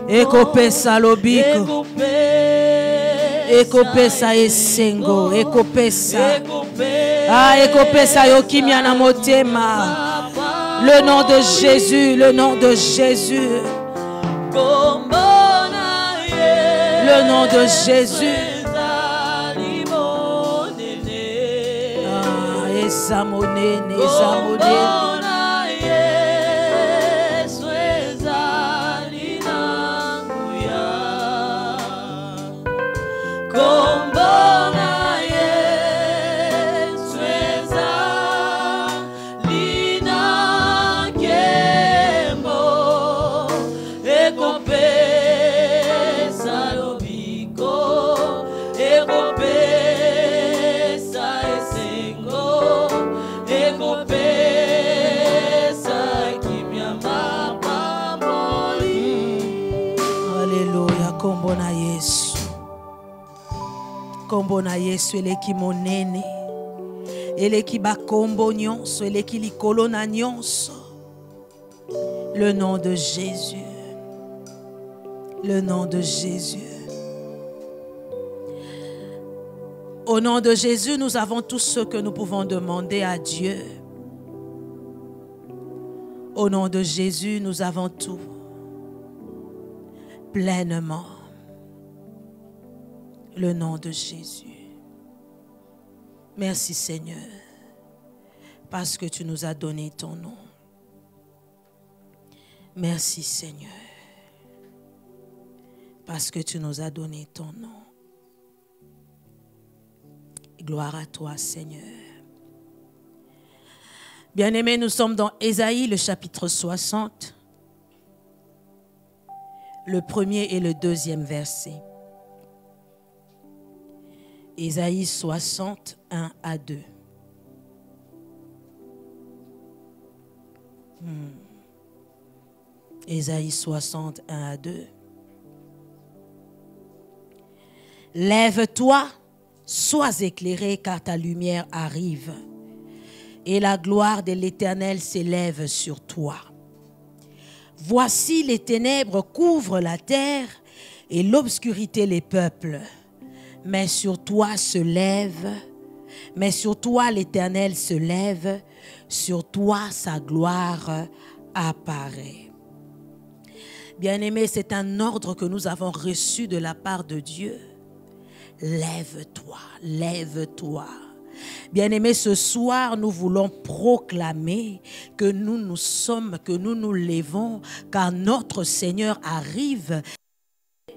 Ekope salobiko. Ekope sa esengo. Ekope sa. Ah, ekope sa yokimia na motema. Le nom de Jésus, le nom de Jésus. Le nom de Jésus. Ah, esamonene, esamonene. Kombo na Yesu eleki monene eleki bakombo nyonso eleki likolo na nyonso. Le nom de Jésus, le nom de Jésus. Au nom de Jésus, nous avons tout ce que nous pouvons demander à Dieu. Au nom de Jésus, nous avons tout pleinement. Le nom de Jésus. Merci Seigneur, parce que tu nous as donné ton nom. Merci Seigneur, parce que tu nous as donné ton nom. Gloire à toi Seigneur. Bien-aimés, nous sommes dans Ésaïe, le chapitre 60, le premier et le deuxième verset. Ésaïe 60, 1 à 2. Ésaïe 60, 1 à 2. Lève-toi, sois éclairé, car ta lumière arrive, et la gloire de l'Éternel s'élève sur toi. Voici les ténèbres couvrent la terre, et l'obscurité les peuples. Mais sur toi l'Éternel se lève, sur toi sa gloire apparaît. Bien-aimés, c'est un ordre que nous avons reçu de la part de Dieu. Lève-toi, lève-toi. Bien-aimés, ce soir, nous voulons proclamer que nous nous levons, car notre Seigneur arrive.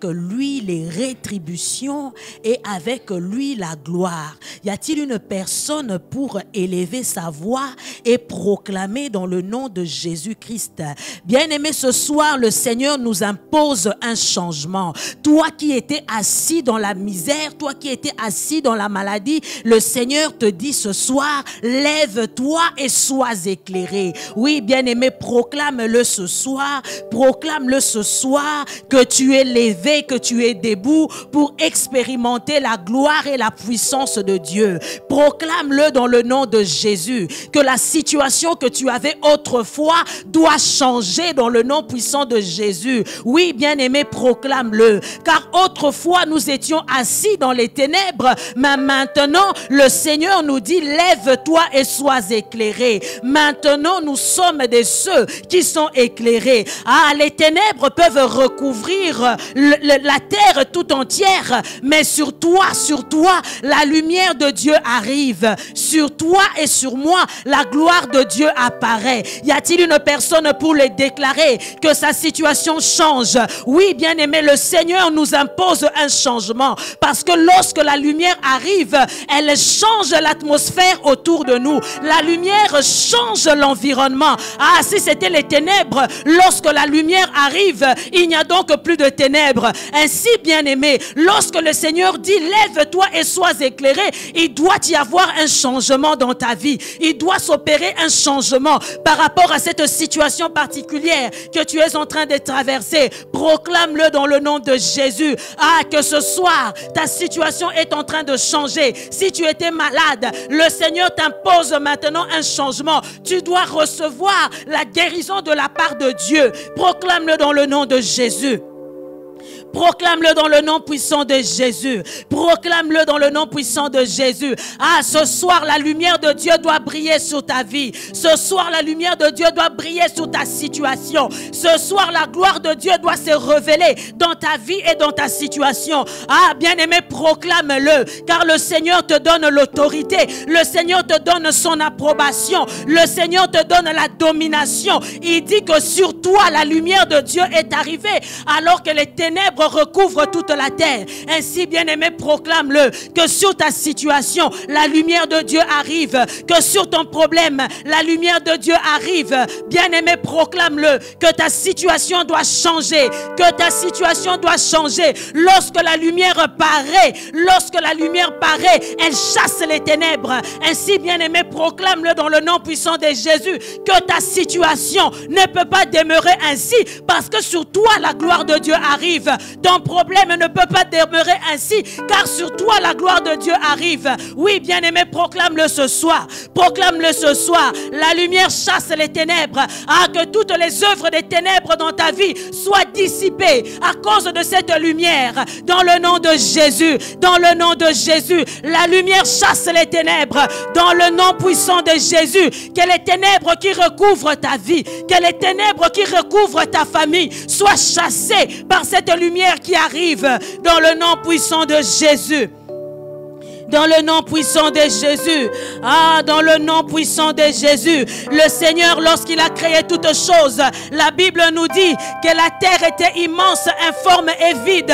Lui les rétributions et avec lui la gloire. Y a-t-il une personne pour élever sa voix et proclamer dans le nom de Jésus-Christ? Bien-aimé, ce soir, le Seigneur nous impose un changement. Toi qui étais assis dans la misère, toi qui étais assis dans la maladie, le Seigneur te dit ce soir, lève-toi et sois éclairé. Oui, bien-aimé, proclame-le ce soir, proclame-le ce soir que tu es levé, que tu es debout pour expérimenter la gloire et la puissance de Dieu. Proclame-le dans le nom de Jésus, que la situation que tu avais autrefois doit changer dans le nom puissant de Jésus. Oui, bien-aimé, proclame-le, car autrefois nous étions assis dans les ténèbres, mais maintenant le Seigneur nous dit, lève-toi et sois éclairé. Maintenant nous sommes de ceux qui sont éclairés. Ah, les ténèbres peuvent recouvrir la terre tout entière, mais sur toi, la lumière de Dieu arrive. Sur toi et sur moi, la gloire de Dieu apparaît. Y a-t-il une personne pour le déclarer que sa situation change? Oui, bien-aimé, le Seigneur nous impose un changement, parce que lorsque la lumière arrive, elle change l'atmosphère autour de nous. La lumière change l'environnement. Ah, si c'était les ténèbres, lorsque la lumière arrive, il n'y a donc plus de ténèbres. ténèbres. Ainsi, bien-aimé, lorsque le Seigneur dit lève-toi et sois éclairé, il doit y avoir un changement dans ta vie. Il doit s'opérer un changement par rapport à cette situation particulière que tu es en train de traverser. Proclame-le dans le nom de Jésus. Ah, que ce soir, ta situation est en train de changer. Si tu étais malade, le Seigneur t'impose maintenant un changement. Tu dois recevoir la guérison de la part de Dieu. Proclame-le dans le nom de Jésus. Proclame-le dans le nom puissant de Jésus. Proclame-le dans le nom puissant de Jésus. Ah, ce soir, la lumière de Dieu doit briller sur ta vie. Ce soir, la lumière de Dieu doit briller sur ta situation. Ce soir, la gloire de Dieu doit se révéler dans ta vie et dans ta situation. Ah, bien-aimé, proclame-le, car le Seigneur te donne l'autorité. Le Seigneur te donne son approbation. Le Seigneur te donne la domination. Il dit que sur toi, la lumière de Dieu est arrivée, alors que les ténèbres recouvre toute la terre. Ainsi, bien-aimé, proclame-le, que sur ta situation, la lumière de Dieu arrive, que sur ton problème, la lumière de Dieu arrive. Bien-aimé, proclame-le, que ta situation doit changer, que ta situation doit changer. Lorsque la lumière paraît, elle chasse les ténèbres. Ainsi, bien-aimé, proclame-le dans le nom puissant de Jésus, que ta situation ne peut pas demeurer ainsi, parce que sur toi, la gloire de Dieu arrive. Ton problème ne peut pas demeurer ainsi, car sur toi la gloire de Dieu arrive. Oui, bien-aimé, proclame-le ce soir. Proclame-le ce soir. La lumière chasse les ténèbres. Ah, que toutes les œuvres des ténèbres dans ta vie soient dissipées à cause de cette lumière. Dans le nom de Jésus. Dans le nom de Jésus. La lumière chasse les ténèbres. Dans le nom puissant de Jésus. Que les ténèbres qui recouvrent ta vie, que les ténèbres qui recouvrent ta famille soient chassées par cette lumière qui arrive dans le nom puissant de Jésus. Dans le nom puissant de Jésus. Ah, dans le nom puissant de Jésus. Le Seigneur, lorsqu'il a créé toutes choses, la Bible nous dit que la terre était immense, informe et vide.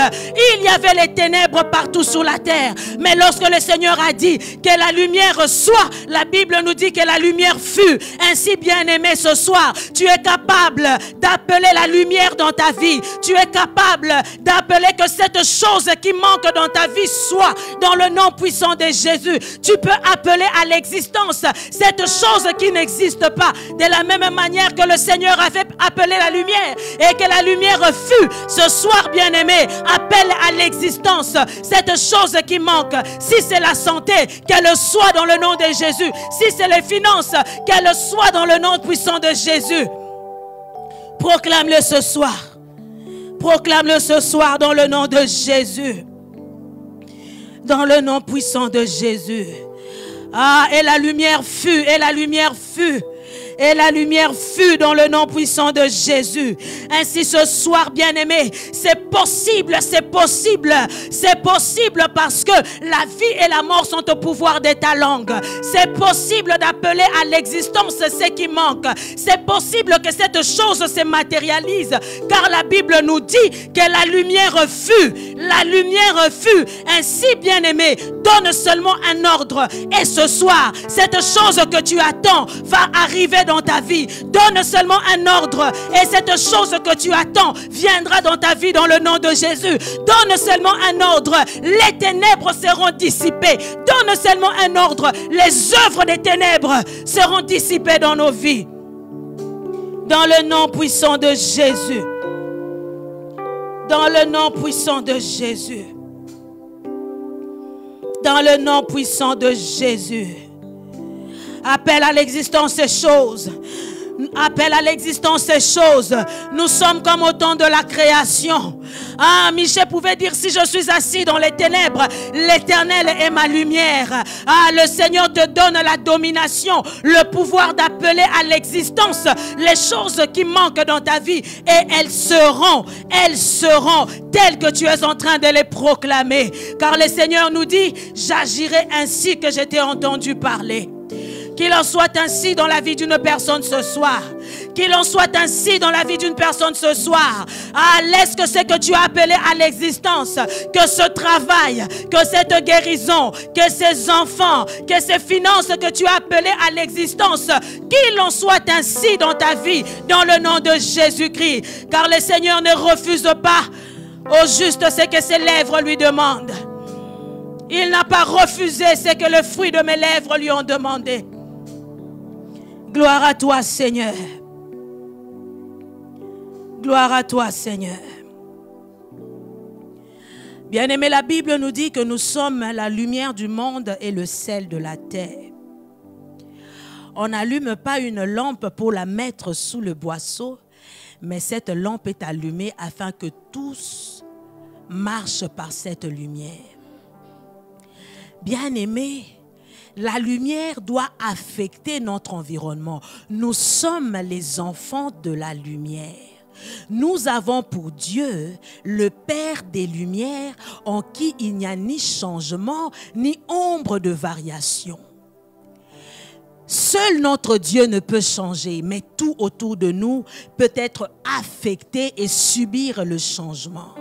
Il y avait les ténèbres partout sur la terre. Mais lorsque le Seigneur a dit que la lumière soit, la Bible nous dit que la lumière fut. Ainsi, bien-aimé, ce soir, tu es capable d'appeler la lumière dans ta vie. Tu es capable d'appeler que cette chose qui manque dans ta vie soit, dans le nom puissant de Jésus. Tu peux appeler à l'existence cette chose qui n'existe pas, de la même manière que le Seigneur avait appelé la lumière et que la lumière fut. Ce soir, bien-aimé, appelle à l'existence cette chose qui manque. Si c'est la santé, qu'elle soit dans le nom de Jésus. Si c'est les finances, qu'elle soit dans le nom puissant de Jésus. Proclame-le ce soir. Proclame-le ce soir dans le nom de Jésus. Dans le nom puissant de Jésus. Ah, et la lumière fut, et la lumière fut. Et la lumière fut dans le nom puissant de Jésus. Ainsi ce soir, bien-aimé, c'est possible, c'est possible. C'est possible parce que la vie et la mort sont au pouvoir de ta langue. C'est possible d'appeler à l'existence ce qui manque. C'est possible que cette chose se matérialise. Car la Bible nous dit que la lumière fut. La lumière fut. Ainsi, bien-aimé, donne seulement un ordre. Et ce soir, cette chose que tu attends va arriver dans ta vie. Donne seulement un ordre et cette chose que tu attends viendra dans ta vie dans le nom de Jésus. Donne seulement un ordre, les ténèbres seront dissipées. Donne seulement un ordre, les œuvres des ténèbres seront dissipées dans nos vies. Dans le nom puissant de Jésus. Dans le nom puissant de Jésus. Dans le nom puissant de Jésus. Appelle à l'existence ces choses. Appelle à l'existence ces choses. Nous sommes comme au temps de la création. Ah, Michel pouvait dire, si je suis assis dans les ténèbres, l'Éternel est ma lumière. Ah, le Seigneur te donne la domination, le pouvoir d'appeler à l'existence les choses qui manquent dans ta vie. Et elles seront telles que tu es en train de les proclamer. Car le Seigneur nous dit, j'agirai ainsi que je t'ai entendu parler. Qu'il en soit ainsi dans la vie d'une personne ce soir. Qu'il en soit ainsi dans la vie d'une personne ce soir. Ah, laisse que ce que tu as appelé à l'existence, que ce travail, que cette guérison, que ces enfants, que ces finances que tu as appelées à l'existence, qu'il en soit ainsi dans ta vie, dans le nom de Jésus-Christ. Car le Seigneur ne refuse pas Au juste ce que ses lèvres lui demandent. Il n'a pas refusé ce que le fruit de mes lèvres lui ont demandé. Gloire à toi, Seigneur. Gloire à toi, Seigneur. Bien-aimé, la Bible nous dit que nous sommes la lumière du monde et le sel de la terre. On n'allume pas une lampe pour la mettre sous le boisseau, mais cette lampe est allumée afin que tous marchent par cette lumière. Bien-aimé, la lumière doit affecter notre environnement. Nous sommes les enfants de la lumière. Nous avons pour Dieu le Père des Lumières en qui il n'y a ni changement ni ombre de variation. Seul notre Dieu ne peut changer, mais tout autour de nous peut être affecté et subir le changement.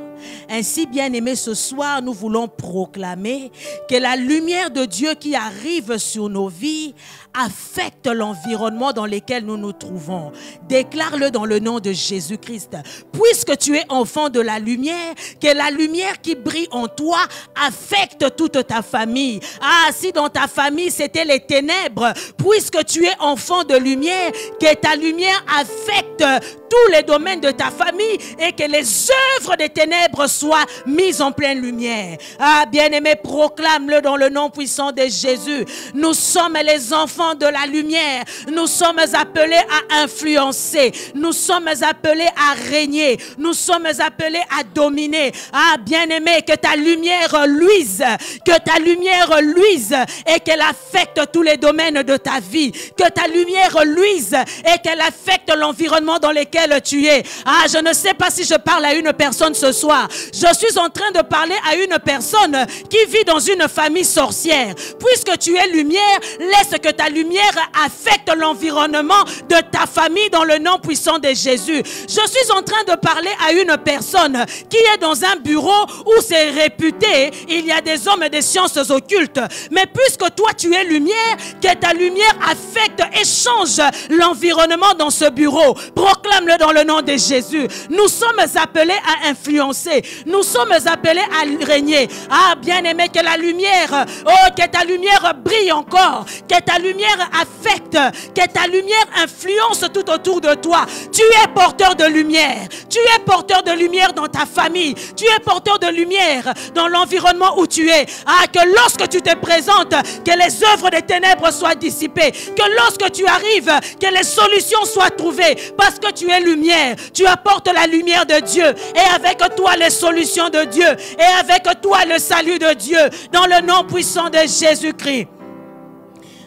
Ainsi, bien-aimés, ce soir, nous voulons proclamer que la lumière de Dieu qui arrive sur nos vies affecte l'environnement dans lequel nous nous trouvons. Déclare-le dans le nom de Jésus-Christ. Puisque tu es enfant de la lumière, que la lumière qui brille en toi affecte toute ta famille. Ah, si dans ta famille c'était les ténèbres, puisque tu es enfant de lumière, que ta lumière affecte tous les domaines de ta famille et que les œuvres des ténèbres soient mises en pleine lumière. Ah, bien-aimé, proclame-le dans le nom puissant de Jésus. Nous sommes les enfants de la lumière. Nous sommes appelés à influencer. Nous sommes appelés à régner. Nous sommes appelés à dominer. Ah, bien-aimé, que ta lumière luise. Que ta lumière luise et qu'elle affecte tous les domaines de ta vie. Que ta lumière luise et qu'elle affecte l'environnement dans lequel tu es. Ah, je ne sais pas si je parle à une personne ce soir. Je suis en train de parler à une personne qui vit dans une famille sorcière. Puisque tu es lumière, laisse que ta lumière affecte l'environnement de ta famille dans le nom puissant de Jésus. Je suis en train de parler à une personne qui est dans un bureau où c'est réputé, il y a des hommes des sciences occultes. Mais puisque toi tu es lumière, que ta lumière affecte et change l'environnement dans ce bureau. Proclame-le dans le nom de Jésus. Nous sommes appelés à influencer. Nous sommes appelés à régner. Ah, bien-aimé, que la lumière, oh, que ta lumière brille encore. Que ta lumière affecte. Que ta lumière influence tout autour de toi. Tu es porteur de lumière. Tu es porteur de lumière dans ta famille. Tu es porteur de lumière dans l'environnement où tu es. Ah, que lorsque tu te présentes, que les œuvres des ténèbres soient dissipées. Que lorsque tu arrives, que les solutions soient trouvées. Parce que tu es lumière. Tu apportes la lumière de Dieu. Et avec toi les solutions de Dieu. Et avec toi le salut de Dieu. Dans le nom puissant de Jésus-Christ.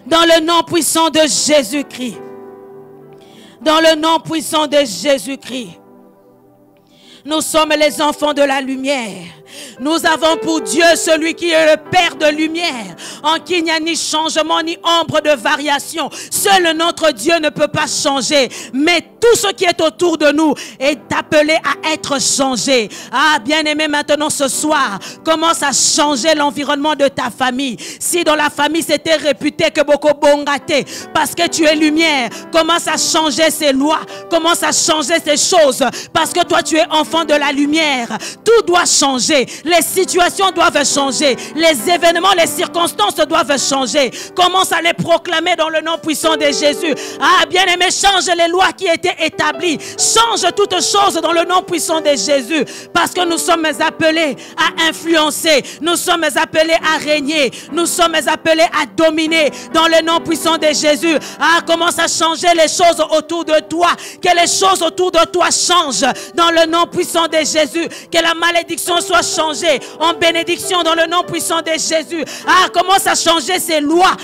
Dans le nom puissant de Jésus-Christ. Dans le nom puissant de Jésus-Christ. Nous sommes les enfants de la lumière. Nous avons pour Dieu celui qui est le Père de lumière, en qui il n'y a ni changement ni ombre de variation. Seul notre Dieu ne peut pas changer, mais tout ce qui est autour de nous est appelé à être changé. Ah, bien-aimé, maintenant ce soir, commence à changer l'environnement de ta famille. Si dans la famille c'était réputé que beaucoup bongaté, parce que tu es lumière, commence à changer ces lois, commence à changer ces choses, parce que toi tu es enfant de la lumière. Tout doit changer. Les situations doivent changer. Les événements, les circonstances doivent changer. Commence à les proclamer dans le nom puissant de Jésus. Ah, bien-aimé, change les lois qui étaient établies. Change toutes choses dans le nom puissant de Jésus. Parce que nous sommes appelés à influencer. Nous sommes appelés à régner. Nous sommes appelés à dominer dans le nom puissant de Jésus. Ah, commence à changer les choses autour de toi. Que les choses autour de toi changent dans le nom puissant de Jésus. Que la malédiction soit changée en bénédiction dans le nom puissant de Jésus. Ah, commence à changer ces lois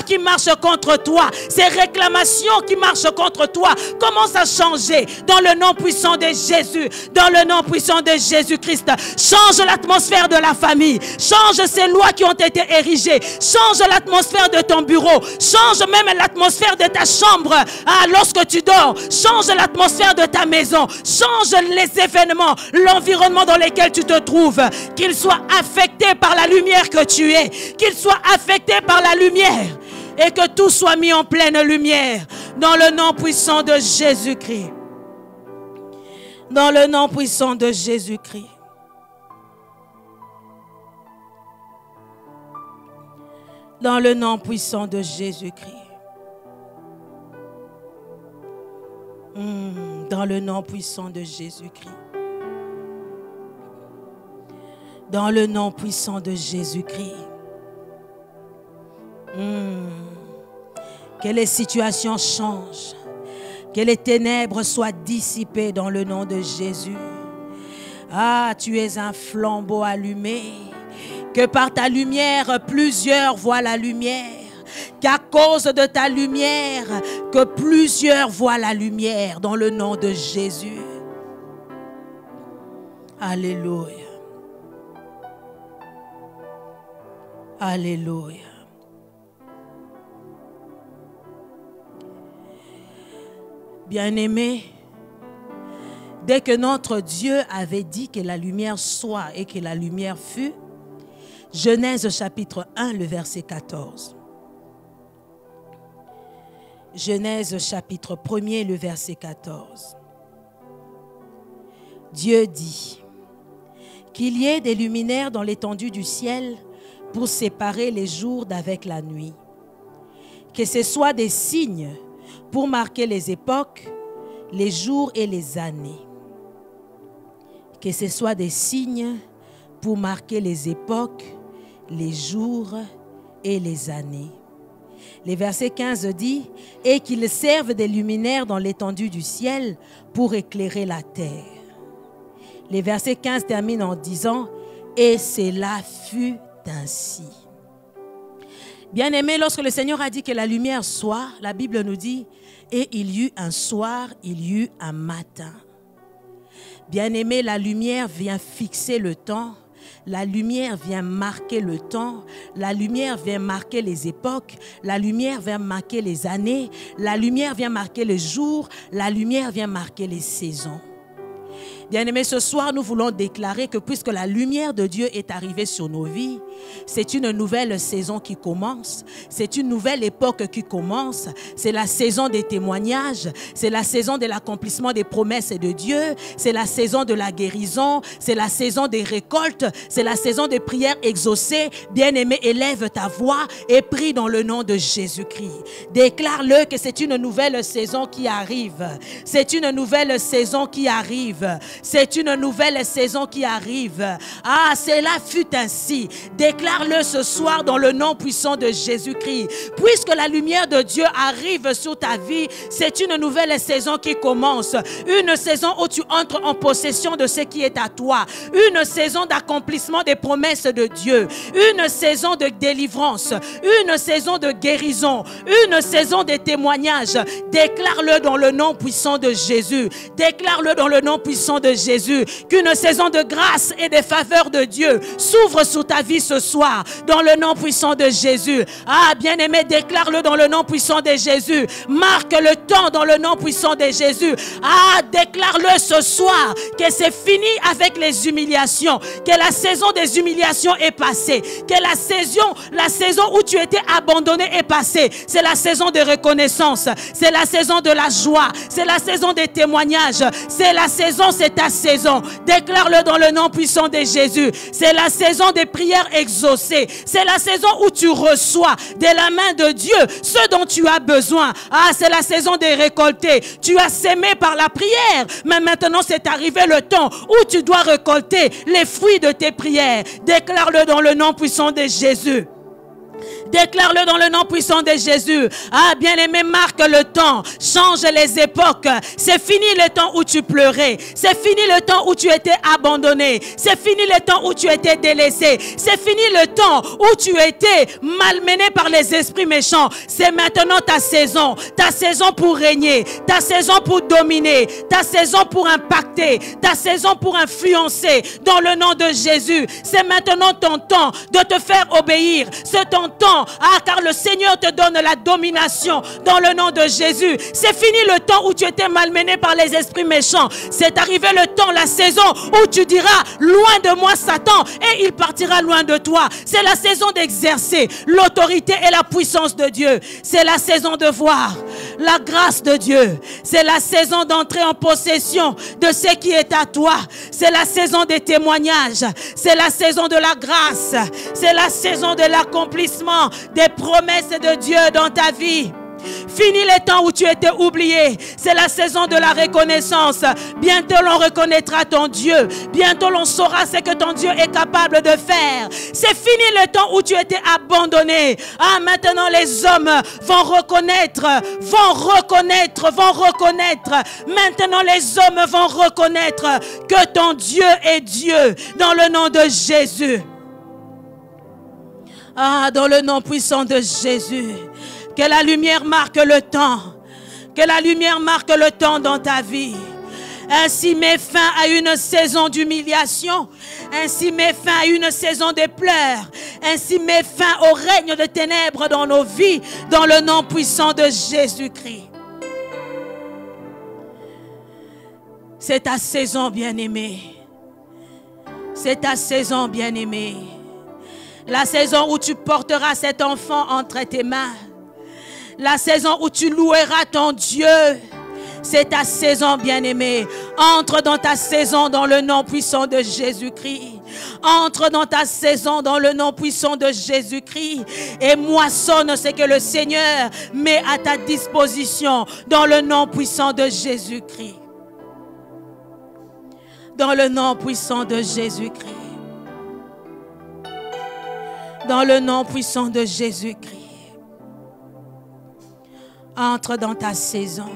qui marchent contre toi, ces réclamations qui marchent contre toi. Commence à changer dans le nom puissant de Jésus, dans le nom puissant de Jésus-Christ. Change l'atmosphère de la famille, change ces lois qui ont été érigées, change l'atmosphère de ton bureau, change même l'atmosphère de ta chambre. Ah, lorsque tu dors, change l'atmosphère de ta maison, change les événements, l'environnement dans lequel tu te trouves. Qu'il soit affecté par la lumière que tu es, qu'il soit affecté par la lumière et que tout soit mis en pleine lumière dans le nom puissant de Jésus-Christ. Dans le nom puissant de Jésus-Christ. Dans le nom puissant de Jésus-Christ. Dans le nom puissant de Jésus-Christ. Dans le nom puissant de Jésus-Christ. Que les situations changent. Que les ténèbres soient dissipées dans le nom de Jésus. Ah, tu es un flambeau allumé. Que par ta lumière, plusieurs voient la lumière. Qu'à cause de ta lumière, que plusieurs voient la lumière dans le nom de Jésus. Alléluia. Alléluia. Bien-aimés, dès que notre Dieu avait dit que la lumière soit et que la lumière fut, Genèse chapitre 1, le verset 14. Genèse chapitre 1er, le verset 14. Dieu dit qu'il y ait des luminaires dans l'étendue du ciel pour séparer les jours d'avec la nuit. Que ce soit des signes pour marquer les époques, les jours et les années. Que ce soit des signes pour marquer les époques, les jours et les années. Le verset 15 dit « Et qu'ils servent des luminaires dans l'étendue du ciel pour éclairer la terre. » Le verset 15 termine en disant « Et cela fut ainsi. » Bien-aimés, lorsque le Seigneur a dit que la lumière soit, la Bible nous dit « Et il y eut un soir, il y eut un matin. » Bien-aimés, la lumière vient fixer le temps. La lumière vient marquer le temps, la lumière vient marquer les époques, la lumière vient marquer les années, la lumière vient marquer les jours, la lumière vient marquer les saisons. Bien-aimés, ce soir, nous voulons déclarer que puisque la lumière de Dieu est arrivée sur nos vies, c'est une nouvelle saison qui commence, c'est une nouvelle époque qui commence, c'est la saison des témoignages, c'est la saison de l'accomplissement des promesses de Dieu, c'est la saison de la guérison, c'est la saison des récoltes, c'est la saison des prières exaucées. Bien-aimé, élève ta voix et prie dans le nom de Jésus-Christ. Déclare-le que c'est une nouvelle saison qui arrive, c'est une nouvelle saison qui arrive. C'est une nouvelle saison qui arrive. Ah, cela fut ainsi. Déclare-le ce soir dans le nom puissant de Jésus-Christ. Puisque la lumière de Dieu arrive sur ta vie, c'est une nouvelle saison qui commence. Une saison où tu entres en possession de ce qui est à toi. Une saison d'accomplissement des promesses de Dieu. Une saison de délivrance. Une saison de guérison. Une saison de témoignages. Déclare-le dans le nom puissant de Jésus. Déclare-le dans le nom puissant de Jésus, qu'une saison de grâce et de faveur de Dieu s'ouvre sur ta vie ce soir, dans le nom puissant de Jésus. Ah, bien-aimé, déclare-le dans le nom puissant de Jésus. Marque le temps dans le nom puissant de Jésus. Ah, déclare-le ce soir que c'est fini avec les humiliations, que la saison des humiliations est passée, que la saison où tu étais abandonné est passée. C'est la saison de reconnaissance, c'est la saison de la joie, c'est la saison des témoignages, c'est la saison, c'est ta saison. Déclare-le dans le nom puissant de Jésus. C'est la saison des prières exaucées. C'est la saison où tu reçois de la main de Dieu ce dont tu as besoin. Ah, c'est la saison des récoltés. Tu as sémé par la prière, mais maintenant c'est arrivé le temps où tu dois récolter les fruits de tes prières. Déclare-le dans le nom puissant de Jésus. Déclare-le dans le nom puissant de Jésus. Ah, bien-aimé, marque le temps. Change les époques. C'est fini le temps où tu pleurais. C'est fini le temps où tu étais abandonné. C'est fini le temps où tu étais délaissé. C'est fini le temps où tu étais malmené par les esprits méchants. C'est maintenant ta saison. Ta saison pour régner. Ta saison pour dominer. Ta saison pour impacter. Ta saison pour influencer. Dans le nom de Jésus. C'est maintenant ton temps de te faire obéir. C'est ton temps. Ah, car le Seigneur te donne la domination dans le nom de Jésus. C'est fini le temps où tu étais malmené par les esprits méchants. C'est arrivé le temps, la saison où tu diras loin de moi Satan, et il partira loin de toi. C'est la saison d'exercer l'autorité et la puissance de Dieu. C'est la saison de voir la grâce de Dieu. C'est la saison d'entrer en possession de ce qui est à toi. C'est la saison des témoignages. C'est la saison de la grâce. C'est la saison de l'accomplissement des promesses de Dieu dans ta vie. Fini les temps où tu étais oublié. C'est la saison de la reconnaissance. Bientôt l'on reconnaîtra ton Dieu. Bientôt l'on saura ce que ton Dieu est capable de faire. C'est fini le temps où tu étais abandonné. Ah, maintenant les hommes vont reconnaître. Maintenant les hommes vont reconnaître que ton Dieu est Dieu. Dans le nom de Jésus. Ah, dans le nom puissant de Jésus. Que la lumière marque le temps. Que la lumière marque le temps dans ta vie. Ainsi met fin à une saison d'humiliation. Ainsi met fin à une saison de pleurs. Ainsi met fin au règne de ténèbres dans nos vies. Dans le nom puissant de Jésus-Christ. C'est ta saison, bien-aimée. C'est ta saison, bien-aimée. La saison où tu porteras cet enfant entre tes mains. La saison où tu loueras ton Dieu. C'est ta saison, bien-aimée. Entre dans ta saison dans le nom puissant de Jésus-Christ. Entre dans ta saison dans le nom puissant de Jésus-Christ. Et moissonne ce que le Seigneur met à ta disposition dans le nom puissant de Jésus-Christ. Dans le nom puissant de Jésus-Christ. Dans le nom puissant de Jésus-Christ. Entre dans ta saison.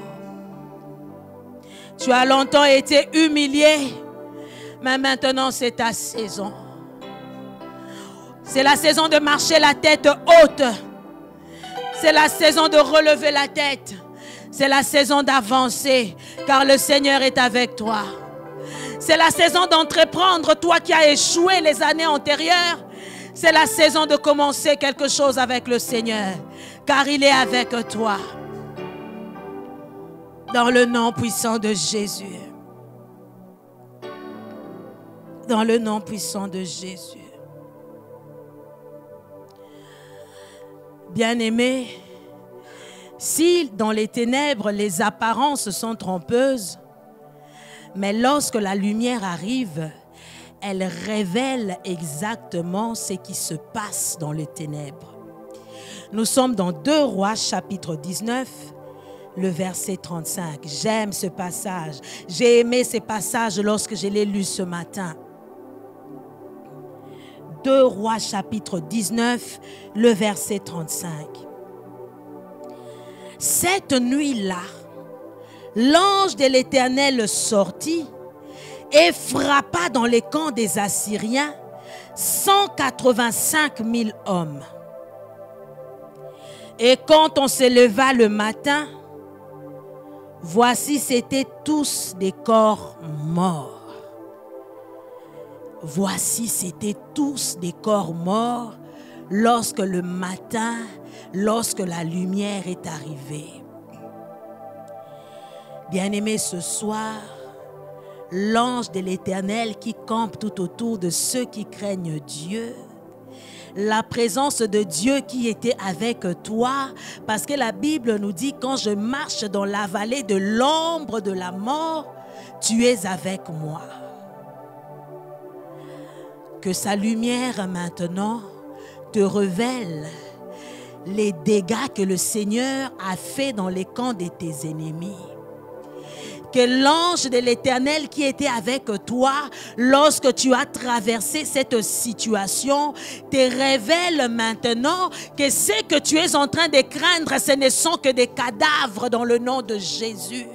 Tu as longtemps été humilié, mais maintenant c'est ta saison. C'est la saison de marcher la tête haute. C'est la saison de relever la tête. C'est la saison d'avancer, car le Seigneur est avec toi. C'est la saison d'entreprendre, toi qui as échoué les années antérieures. C'est la saison de commencer quelque chose avec le Seigneur, car il est avec toi. Dans le nom puissant de Jésus. Dans le nom puissant de Jésus. Bien-aimés, si dans les ténèbres les apparences sont trompeuses, mais lorsque la lumière arrive, elle révèle exactement ce qui se passe dans les ténèbres. Nous sommes dans 2 Rois chapitre 19, le verset 35. J'aime ce passage. J'ai aimé ce passage lorsque je l'ai lu ce matin. 2 Rois chapitre 19, le verset 35. Cette nuit-là, l'ange de l'Éternel sortit et frappa dans les camps des Assyriens 185 000 hommes. Et quand on se leva le matin, voici, c'étaient tous des corps morts. Voici, c'étaient tous des corps morts lorsque le matin, lorsque la lumière est arrivée. Bien-aimés, ce soir, l'ange de l'Éternel qui campe tout autour de ceux qui craignent Dieu, la présence de Dieu qui était avec toi, parce que la Bible nous dit, quand je marche dans la vallée de l'ombre de la mort, tu es avec moi. Que sa lumière maintenant te révèle les dégâts que le Seigneur a fait dans les camps de tes ennemis. Que l'ange de l'Éternel qui était avec toi lorsque tu as traversé cette situation te révèle maintenant que ce que tu es en train de craindre, ce ne sont que des cadavres dans le nom de Jésus.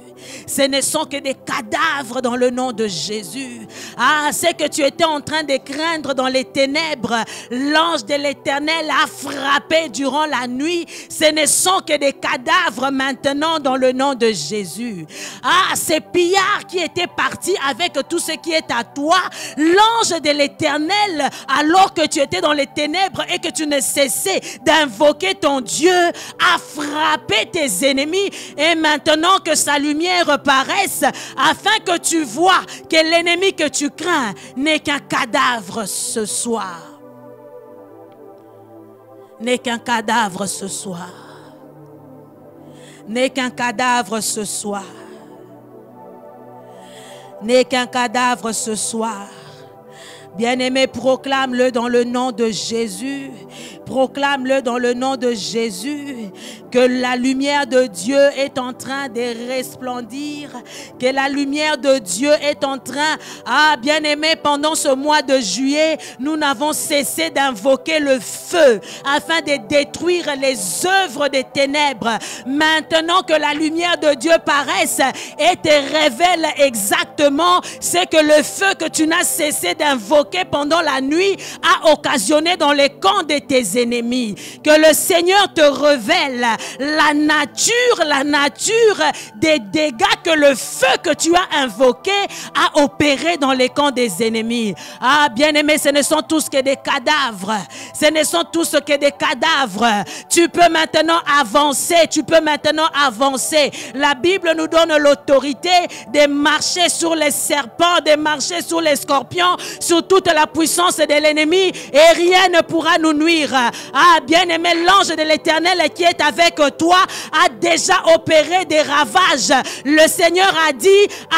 Ce ne sont que des cadavres dans le nom de Jésus. Ah, ce que tu étais en train de craindre dans les ténèbres, l'ange de l'Éternel a frappé durant la nuit. Ce ne sont que des cadavres maintenant dans le nom de Jésus. Ah, ces pillards qui étaient partis avec tout ce qui est à toi, l'ange de l'Éternel, alors que tu étais dans les ténèbres et que tu ne cessais d'invoquer ton Dieu, a frappé tes ennemis. Et maintenant que sa lumière reparaisse, afin que tu vois que l'ennemi que tu crains n'est qu'un cadavre ce soir. N'est qu'un cadavre ce soir. n'est qu'un cadavre ce soir. N'est qu'un cadavre ce soir. Bien-aimé, proclame-le dans le nom de Jésus. Proclame-le dans le nom de Jésus. Que la lumière de Dieu est en train de resplendir. Que la lumière de Dieu est en train... Ah, bien-aimé, pendant ce mois de juillet, nous n'avons cessé d'invoquer le feu afin de détruire les œuvres des ténèbres. Maintenant que la lumière de Dieu paraisse et te révèle exactement ce que le feu que tu n'as cessé d'invoquer pendant la nuit a occasionné dans les camps de tes ennemis. Que le Seigneur te révèle la nature des dégâts que le feu que tu as invoqué a opéré dans les camps des ennemis. Ah, bien-aimé, ce ne sont tous que des cadavres. Ce ne sont tous que des cadavres. Tu peux maintenant avancer. Tu peux maintenant avancer. La Bible nous donne l'autorité de marcher sur les serpents, de marcher sur les scorpions, sur toute la puissance de l'ennemi, et rien ne pourra nous nuire. Ah, bien-aimé, l'ange de l'Éternel qui est avec toi a déjà opéré des ravages. Le Seigneur a dit,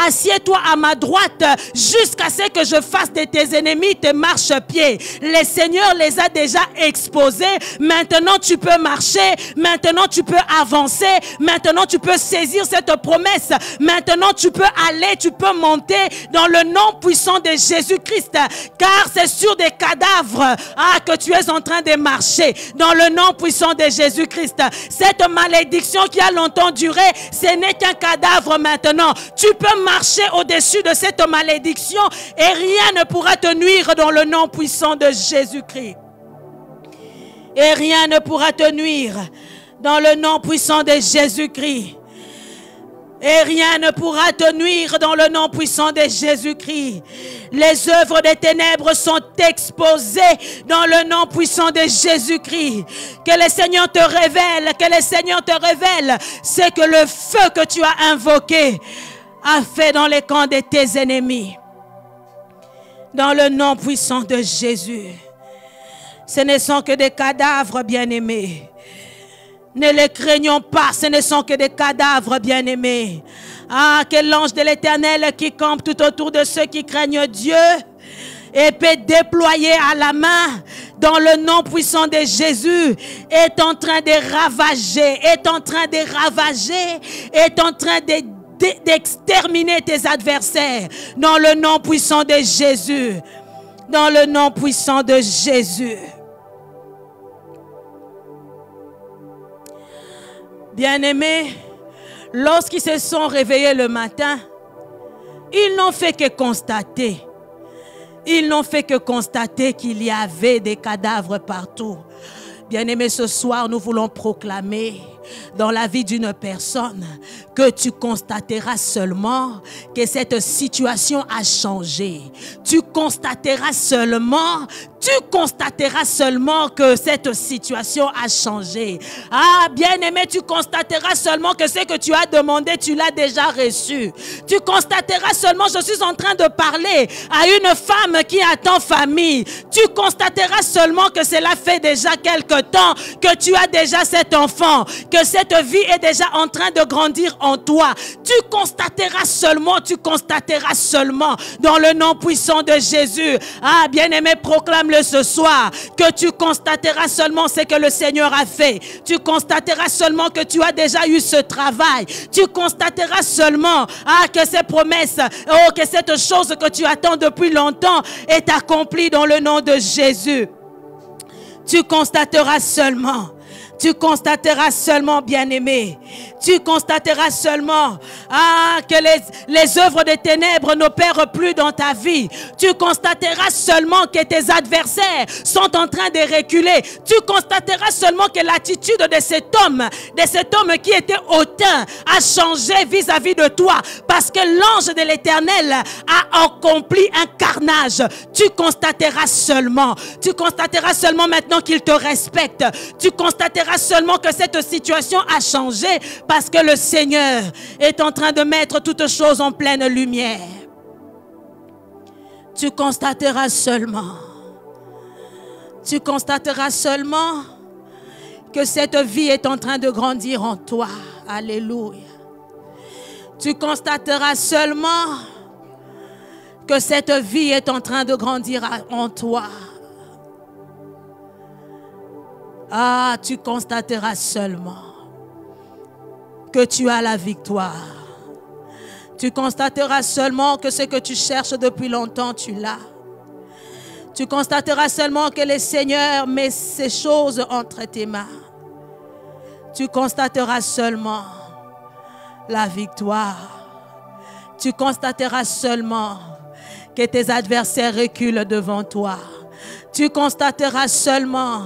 assieds-toi à ma droite jusqu'à ce que je fasse de tes ennemis tes marchepieds. Le Seigneur les a déjà exposés. Maintenant tu peux marcher, maintenant tu peux avancer, maintenant tu peux saisir cette promesse, maintenant tu peux aller, tu peux monter dans le nom puissant de Jésus-Christ, car c'est sur des cadavres que tu es en train de marcher, dans le nom puissant de Jésus-Christ. Cette malédiction qui a longtemps duré, ce n'est qu'un cadavre maintenant. Tu peux marcher au-dessus de cette malédiction et rien ne pourra te nuire dans le nom puissant de Jésus-Christ. Et rien ne pourra te nuire dans le nom puissant de Jésus-Christ. Et rien ne pourra te nuire dans le nom puissant de Jésus-Christ. Les œuvres des ténèbres sont exposées dans le nom puissant de Jésus-Christ. Que le Seigneur te révèle, que le Seigneur te révèle ce que le feu que tu as invoqué a fait dans les camps de tes ennemis. Dans le nom puissant de Jésus. Ce ne sont que des cadavres, bien-aimés. Ne les craignons pas, ce ne sont que des cadavres, bien-aimés. Ah, que l'ange de l'Éternel qui campe tout autour de ceux qui craignent Dieu, épée déployée à la main, dans le nom puissant de Jésus, est en train de ravager, est en train d'exterminer tes adversaires, dans le nom puissant de Jésus. Dans le nom puissant de Jésus. Bien-aimés, lorsqu'ils se sont réveillés le matin, ils n'ont fait que constater. Ils n'ont fait que constater qu'il y avait des cadavres partout. Bien-aimés, ce soir, nous voulons proclamer dans la vie d'une personne que tu constateras seulement que cette situation a changé. Tu constateras seulement que cette situation a changé. Ah, bien-aimé, tu constateras seulement que ce que tu as demandé, tu l'as déjà reçu. Tu constateras seulement, je suis en train de parler à une femme qui attend famille. Tu constateras seulement que cela fait déjà quelque temps que tu as déjà cet enfant, que cette vie est déjà en train de grandir en toi. Tu constateras seulement dans le nom puissant de Jésus. Ah, bien-aimé, proclame-le ce soir, que tu constateras seulement ce que le Seigneur a fait. Tu constateras seulement que tu as déjà eu ce travail. Tu constateras seulement que ces promesses, que cette chose que tu attends depuis longtemps est accomplie dans le nom de Jésus. Tu constateras seulement, bien-aimé. Tu constateras seulement que les œuvres des ténèbres n'opèrent plus dans ta vie. Tu constateras seulement que tes adversaires sont en train de reculer. Tu constateras seulement que l'attitude de cet homme qui était hautain a changé vis-à-vis de toi, parce que l'ange de l'Éternel a accompli un carnage. Tu constateras seulement maintenant qu'il te respecte. Tu constateras seulement que cette situation a changé, parce que le Seigneur est en train de mettre toutes choses en pleine lumière. Tu constateras seulement que cette vie est en train de grandir en toi. Alléluia. Tu constateras seulement que cette vie est en train de grandir en toi. Ah, tu constateras seulement que tu as la victoire. Tu constateras seulement que ce que tu cherches depuis longtemps, tu l'as. Tu constateras seulement que le Seigneur met ces choses entre tes mains. Tu constateras seulement la victoire. Tu constateras seulement que tes adversaires reculent devant toi. Tu constateras seulement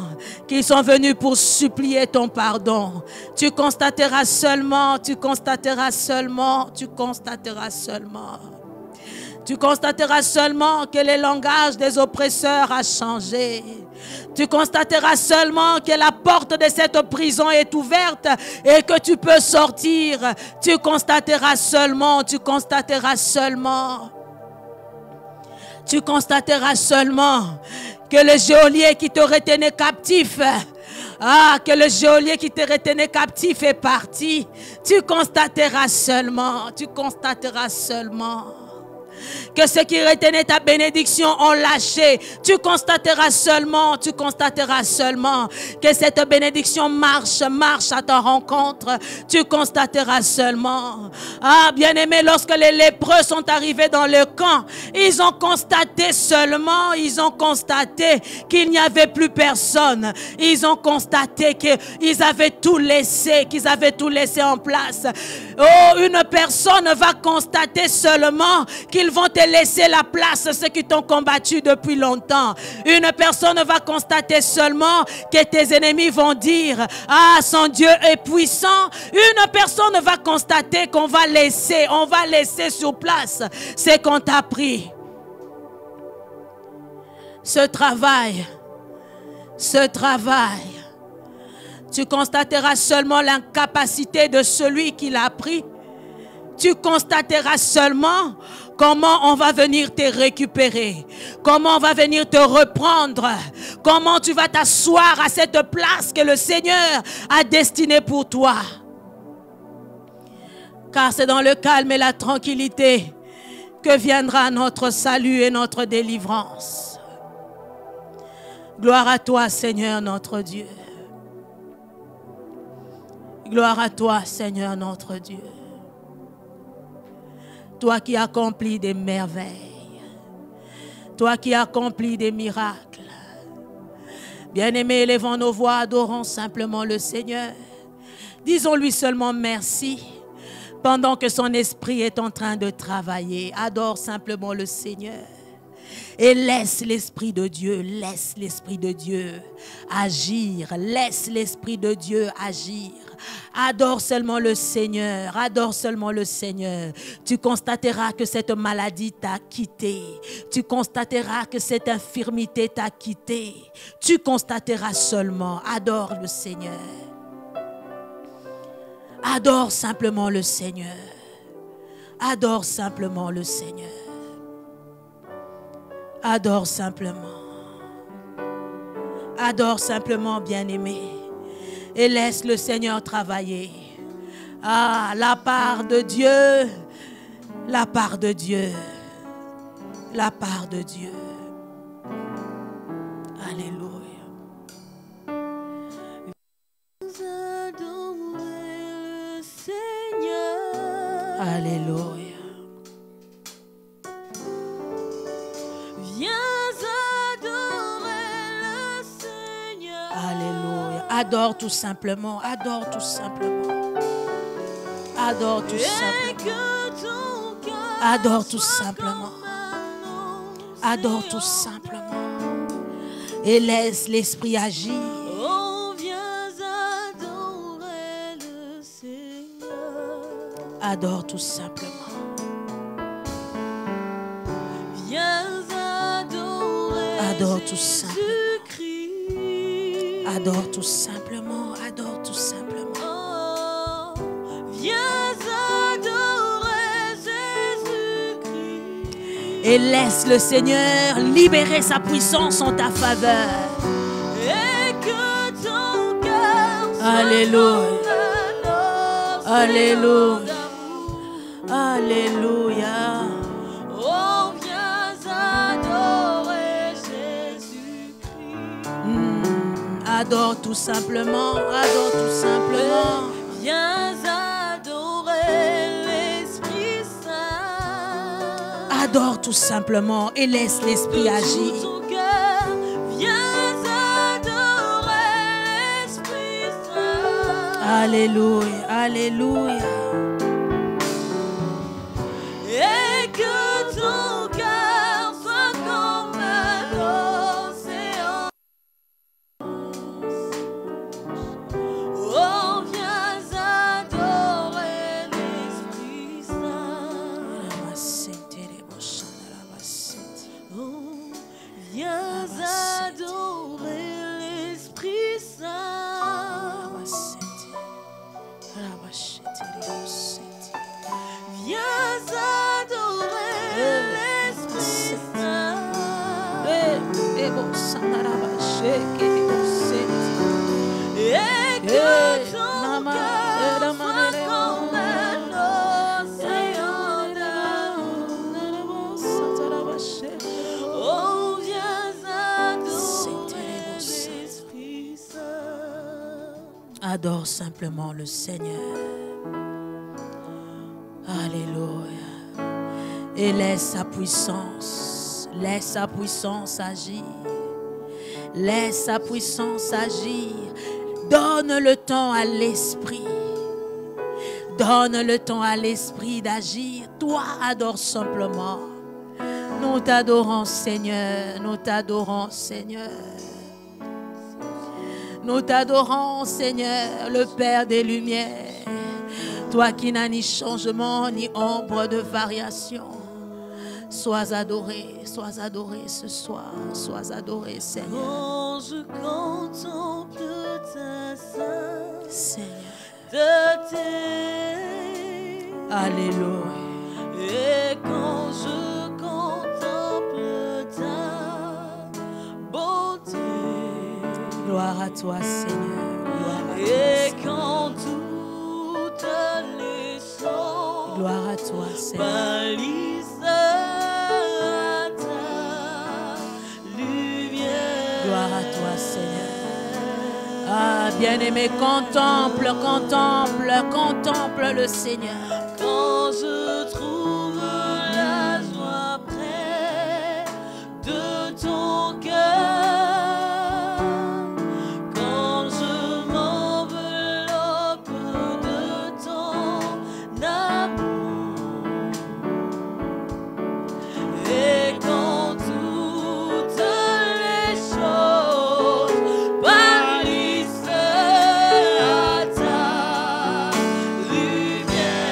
qu'ils sont venus pour supplier ton pardon. Tu constateras seulement, tu constateras seulement, tu constateras seulement. Tu constateras seulement que le langage des oppresseurs a changé. Tu constateras seulement que la porte de cette prison est ouverte et que tu peux sortir. Tu constateras seulement, tu constateras seulement. Tu constateras seulement que le geôlier qui te retenait captif, que le geôlier qui te retenait captif est parti. Tu constateras seulement, que ceux qui retenaient ta bénédiction ont lâché. Tu constateras seulement que cette bénédiction marche à ta rencontre. Tu constateras seulement. Ah, bien-aimé, lorsque les lépreux sont arrivés dans le camp, ils ont constaté qu'il n'y avait plus personne. Ils ont constaté qu'ils avaient tout laissé, en place. Oh, une personne va constater seulement qu'ils vont te laisser la place, ceux qui t'ont combattu depuis longtemps. Une personne va constater seulement que tes ennemis vont dire, ah, son Dieu est puissant. Une personne va constater qu'on va laisser sur place ce qu'on t'a pris. Ce travail, tu constateras seulement l'incapacité de celui qui l'a pris. Tu constateras seulement comment on va venir te récupérer, comment on va venir te reprendre, comment tu vas t'asseoir à cette place que le Seigneur a destinée pour toi. Car c'est dans le calme et la tranquillité que viendra notre salut et notre délivrance. Gloire à toi, Seigneur notre Dieu. Gloire à toi, Seigneur notre Dieu. Toi qui accomplis des merveilles. Toi qui accomplis des miracles. Bien-aimés, élevons nos voix, adorons simplement le Seigneur. Disons-lui seulement merci. Pendant que son esprit est en train de travailler, adore simplement le Seigneur. Et laisse l'Esprit de Dieu agir. Laisse l'Esprit de Dieu agir. Adore seulement le Seigneur. Tu constateras que cette maladie t'a quitté. Tu constateras que cette infirmité t'a quitté. Tu constateras seulement. Adore le Seigneur. Adore simplement le Seigneur. Adore simplement le Seigneur. Adore simplement. Adore simplement, bien-aimé. Et laisse le Seigneur travailler. Ah, la part de Dieu. La part de Dieu. La part de Dieu. Alléluia. Adorer le Seigneur. Alléluia. Adore tout simplement, adore tout simplement. Adore tout simplement. Adore tout simplement. Adore tout simplement. Et laisse l'Esprit agir. Oh, viens adorer le Seigneur. Adore tout simplement. Viens adorer. Adore tout simplement. Jésus-Christ. Adore tout simplement, adore tout simplement. Oh, viens adorer Jésus-Christ. Et laisse le Seigneur libérer sa puissance en ta faveur. Et que ton cœur soit Alléluia. alors Alléluia. Alléluia. Oh, viens adorer Jésus-Christ. Adore tout simplement. Adore tout simplement. Viens adorer l'Esprit Saint. Adore tout simplement et laisse l'Esprit agir. De tout ton cœur, viens adorer l'Esprit Saint. Alléluia. Alléluia. Et que ton cœur soit comme l'océan. Oh, viens adorer l'Esprit Saint. Oh, viens adorer l'Esprit Saint. Viens adorer l'Esprit Saint. Et que ton cœur soit comme l'océan d'amour. Oh, viens adorer l'Esprit Saint. Adore simplement le Seigneur. Alléluia. Et laisse sa puissance agir. Laisse sa puissance agir. Donne le temps à l'Esprit. Donne le temps à l'Esprit d'agir. Toi, adore simplement. Nous t'adorons, Seigneur. Nous t'adorons, Seigneur. Nous t'adorons, Seigneur, le Père des Lumières. Toi qui n'as ni changement, ni ombre de variation. Sois adoré ce soir. Sois adoré, Seigneur. Quand je contemple ta Seigneur. sainteté, Alléluia. et quand je contemple ta beauté, Gloire à toi, Seigneur. Gloire à toi, et Seigneur. quand toutes les sons Gloire à toi, Seigneur. pâlissent à ta lumière. Gloire à toi, Seigneur. Ah, bien-aimé, contemple le Seigneur. Quand je trouve la joie près de ton cœur, quand je m'enveloppe de ton amour, et quand toutes les choses pâlissent à ta lumière.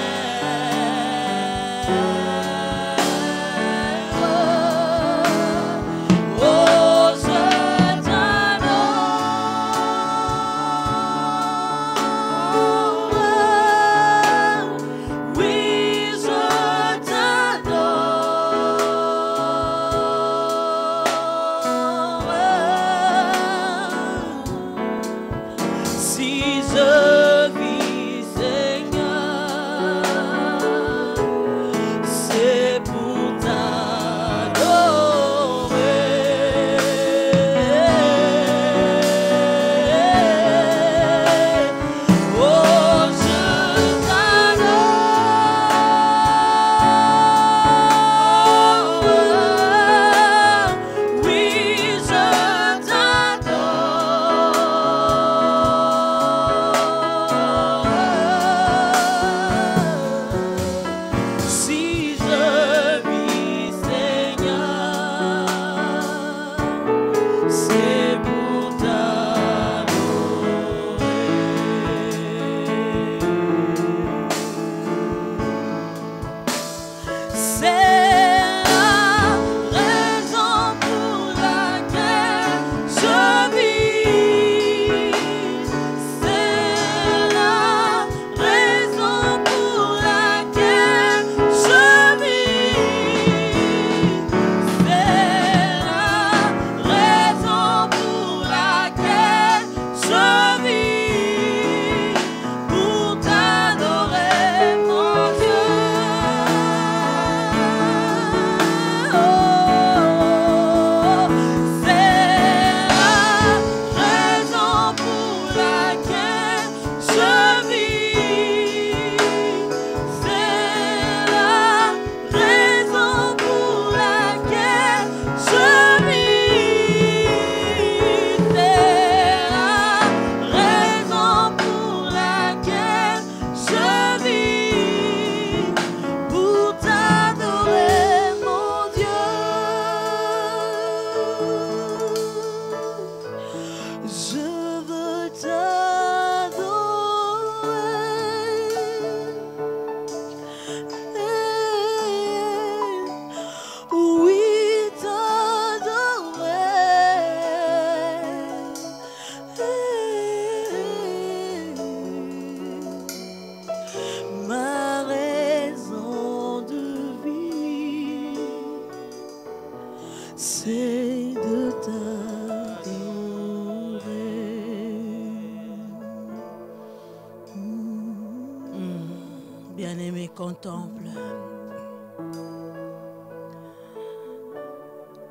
Bien-aimé, contemple.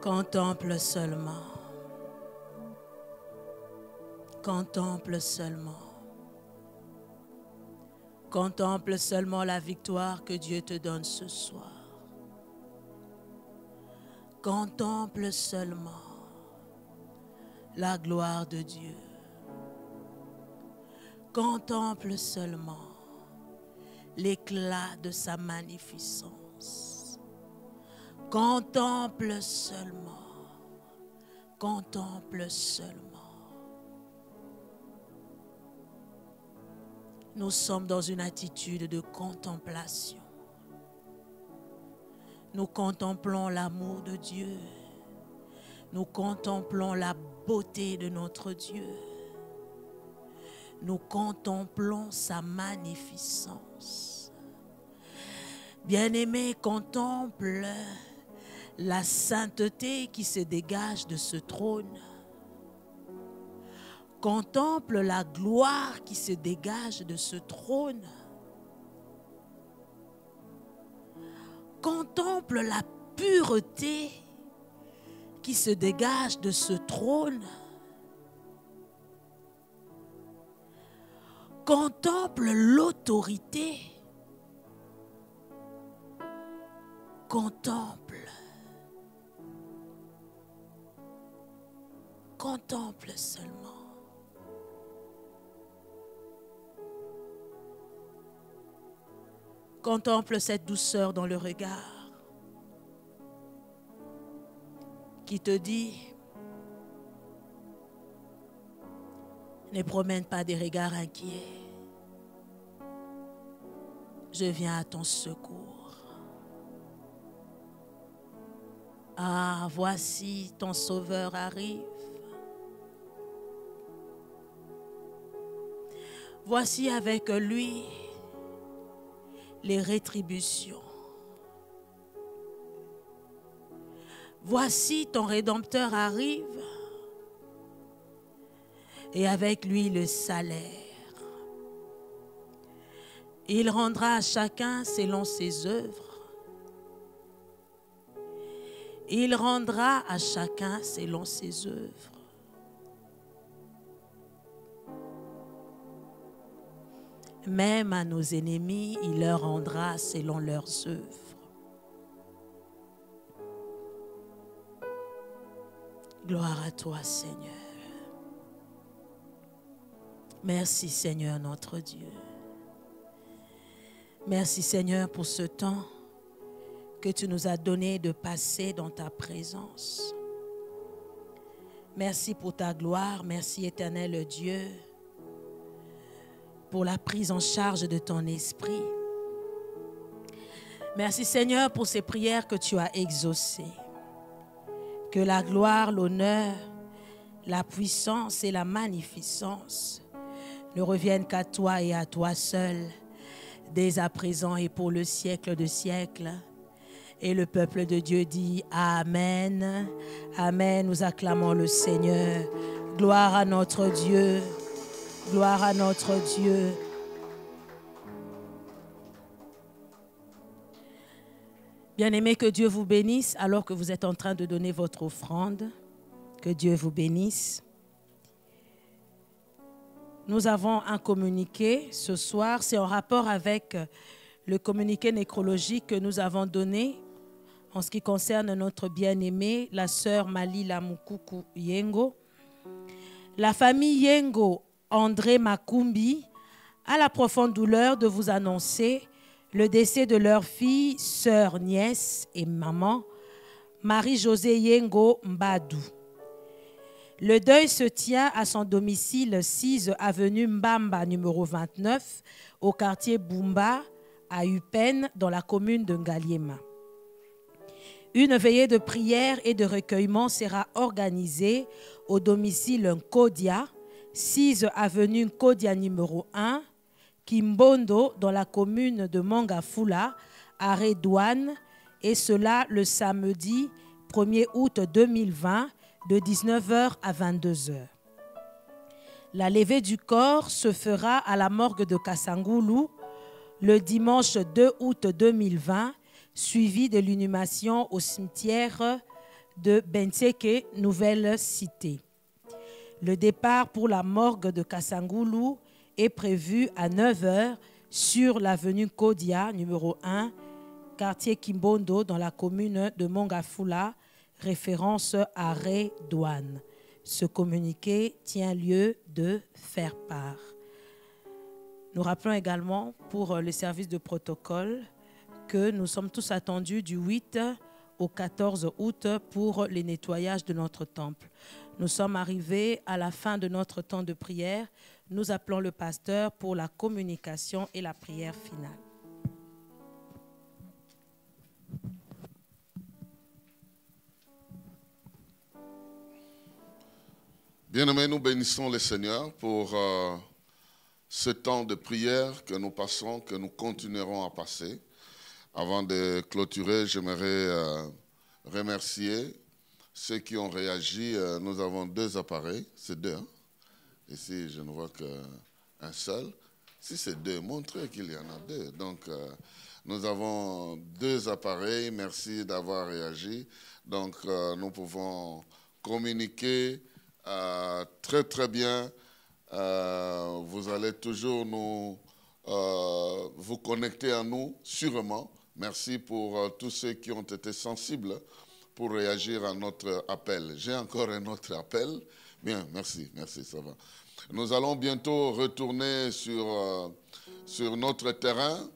Contemple seulement. Contemple seulement. Contemple seulement la victoire que Dieu te donne ce soir. Contemple seulement la gloire de Dieu. Contemple seulement l'éclat de sa magnificence. Contemple seulement. Contemple seulement. Nous sommes dans une attitude de contemplation. Nous contemplons l'amour de Dieu. Nous contemplons la beauté de notre Dieu. Nous contemplons sa magnificence. Bien-aimé, contemple la sainteté qui se dégage de ce trône. Contemple la gloire qui se dégage de ce trône. Contemple la pureté qui se dégage de ce trône. Contemple l'autorité. Contemple. Contemple seulement. Contemple cette douceur dans le regard qui te dit, ne promène pas des regards inquiets. Je viens à ton secours. Ah, voici ton Sauveur arrive. Voici avec lui les rétributions. Voici ton Rédempteur arrive et avec lui le salaire. Il rendra à chacun selon ses œuvres. Il rendra à chacun selon ses œuvres. Même à nos ennemis, il leur rendra selon leurs œuvres. Gloire à toi, Seigneur. Merci, Seigneur, notre Dieu. Merci, Seigneur, pour ce temps que tu nous as donné de passer dans ta présence. Merci pour ta gloire. Merci, Éternel Dieu, pour la prise en charge de ton esprit. Merci Seigneur pour ces prières que tu as exaucées. Que la gloire, l'honneur, la puissance et la magnificence ne reviennent qu'à toi et à toi seul, dès à présent et pour le siècle de siècles. Et le peuple de Dieu dit Amen. Amen. Nous acclamons le Seigneur. Gloire à notre Dieu. Gloire à notre Dieu. Bien-aimés, que Dieu vous bénisse alors que vous êtes en train de donner votre offrande. Que Dieu vous bénisse. Nous avons un communiqué ce soir. C'est en rapport avec le communiqué nécrologique que nous avons donné en ce qui concerne notre bien-aimée, la sœur Malila Mukuku Yengo. La famille Yengo André Makumbi a la profonde douleur de vous annoncer le décès de leur fille, sœur, nièce et maman, Marie-Josée Yengo Mbadou. Le deuil se tient à son domicile 6 avenue Mbamba numéro 29 au quartier Bumba à Upen dans la commune de Ngaliema. Une veillée de prière et de recueillement sera organisée au domicile Nkodia, 6 avenue Nkodia numéro 1, Kimbondo, dans la commune de Mangafula, à Redouane, et cela le samedi 1er août 2020, de 19h à 22h. La levée du corps se fera à la morgue de Kassangoulou, le dimanche 2 août 2020, suivi de l'inhumation au cimetière de Benseke, Nouvelle Cité. Le départ pour la morgue de Kasangoulou est prévu à 9h sur l'avenue Kodia, numéro 1, quartier Kimbondo, dans la commune de Mongafula, référence arrêt douane. Ce communiqué tient lieu de faire part. Nous rappelons également pour le service de protocole que nous sommes tous attendus du 8 au 14 août pour les nettoyages de notre temple. Nous sommes arrivés à la fin de notre temps de prière. Nous appelons le pasteur pour la communication et la prière finale. Bien-aimés, nous bénissons le Seigneur pour ce temps de prière que nous passons, que nous continuerons à passer. Avant de clôturer, j'aimerais remercier ceux qui ont réagi. Nous avons 2 appareils, c'est 2. Hein? Ici, je ne vois qu'un seul. Si c'est 2, montrez qu'il y en a 2. Donc, nous avons 2 appareils. Merci d'avoir réagi. Donc, nous pouvons communiquer très, très bien. Vous allez toujours vous connecter à nous, sûrement. Merci pour tous ceux qui ont été sensibles pour réagir à notre appel. J'ai encore un autre appel. Bien, merci, ça va. Nous allons bientôt retourner sur notre terrain.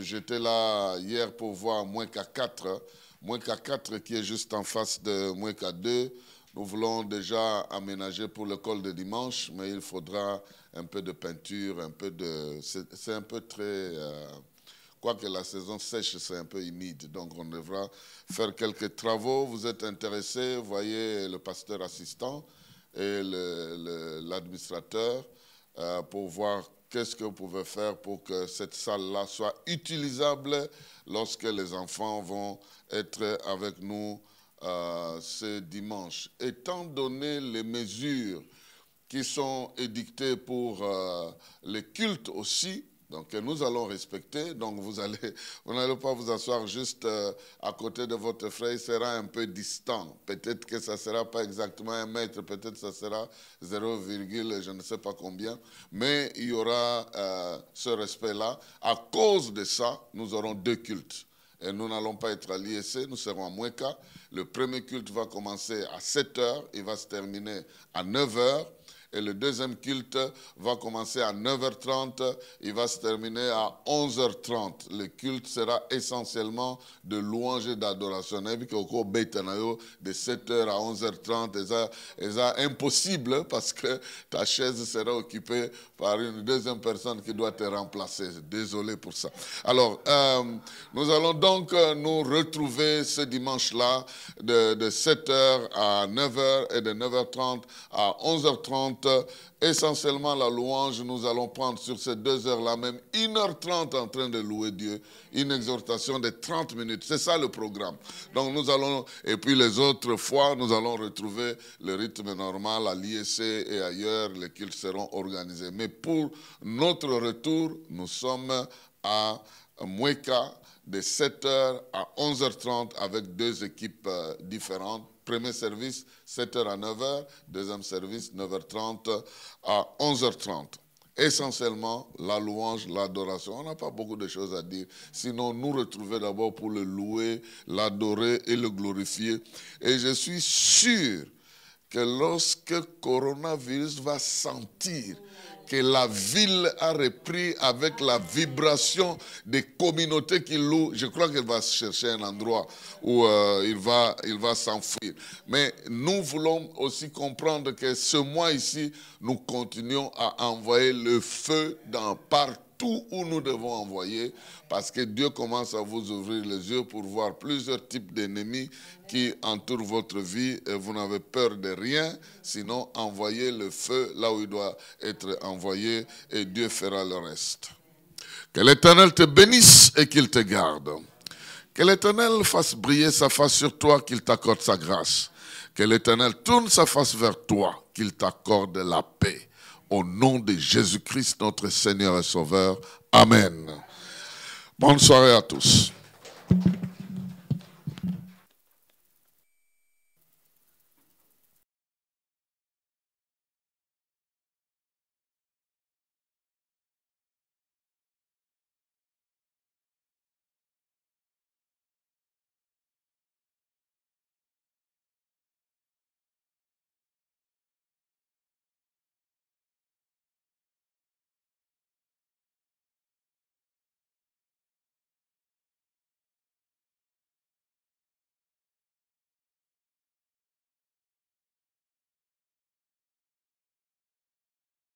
J'étais là hier pour voir Moueka 4. Moueka 4 qui est juste en face de Moueka 2. Nous voulons déjà aménager pour le col de dimanche, mais il faudra un peu de peinture, c'est un peu très... Quoique la saison sèche, c'est un peu humide, donc on devra faire quelques travaux. Vous êtes intéressés, voyez le pasteur assistant et l'administrateur pour voir qu'est-ce que vous pouvez faire pour que cette salle-là soit utilisable lorsque les enfants vont être avec nous ce dimanche. Étant donné les mesures qui sont édictées pour les cultes aussi, donc que nous allons respecter, donc vous n'allez pas vous asseoir juste à côté de votre frère, il sera un peu distant. Peut-être que ça ne sera pas exactement 1 mètre, peut-être ça sera 0, je ne sais pas combien, mais il y aura ce respect-là. À cause de ça, nous aurons 2 cultes. Et nous n'allons pas être à l'ISC, nous serons à Moueka. Le premier culte va commencer à 7h, il va se terminer à 9h. Et le deuxième culte va commencer à 9h30, il va se terminer à 11h30. Le culte sera essentiellement de louange et d'adoration. De 7h à 11h30, c'est impossible parce que ta chaise sera occupée par une deuxième personne qui doit te remplacer. Désolé pour ça. Alors, nous allons donc nous retrouver ce dimanche-là de 7h à 9h et de 9h30 à 11h30. Essentiellement la louange, nous allons prendre sur ces 2 heures-là même 1h30 en train de louer Dieu, une exhortation de 30 minutes, c'est ça le programme. Donc nous allons, et puis les autres fois, nous allons retrouver le rythme normal à l'ISC et ailleurs, les cultes seront organisés. Mais pour notre retour, nous sommes à Moueka de 7h à 11h30 avec 2 équipes différentes. Premier service, 7h à 9h. Deuxième service, 9h30 à 11h30. Essentiellement, la louange, l'adoration. On n'a pas beaucoup de choses à dire. Sinon, nous retrouver d'abord pour le louer, l'adorer et le glorifier. Et je suis sûr que lorsque coronavirus va sentir que la ville a repris avec la vibration des communautés qui louent, je crois qu'elle va chercher un endroit où il va s'enfuir. Mais nous voulons aussi comprendre que ce mois ici, nous continuons à envoyer le feu partout où nous devons envoyer, parce que Dieu commence à vous ouvrir les yeux pour voir plusieurs types d'ennemis qui entourent votre vie et vous n'avez peur de rien, sinon envoyez le feu là où il doit être envoyé et Dieu fera le reste. Que l'Éternel te bénisse et qu'il te garde. Que l'Éternel fasse briller sa face sur toi, qu'il t'accorde sa grâce. Que l'Éternel tourne sa face vers toi, qu'il t'accorde la paix. au nom de Jésus-Christ, notre Seigneur et Sauveur. Amen. Bonne soirée à tous.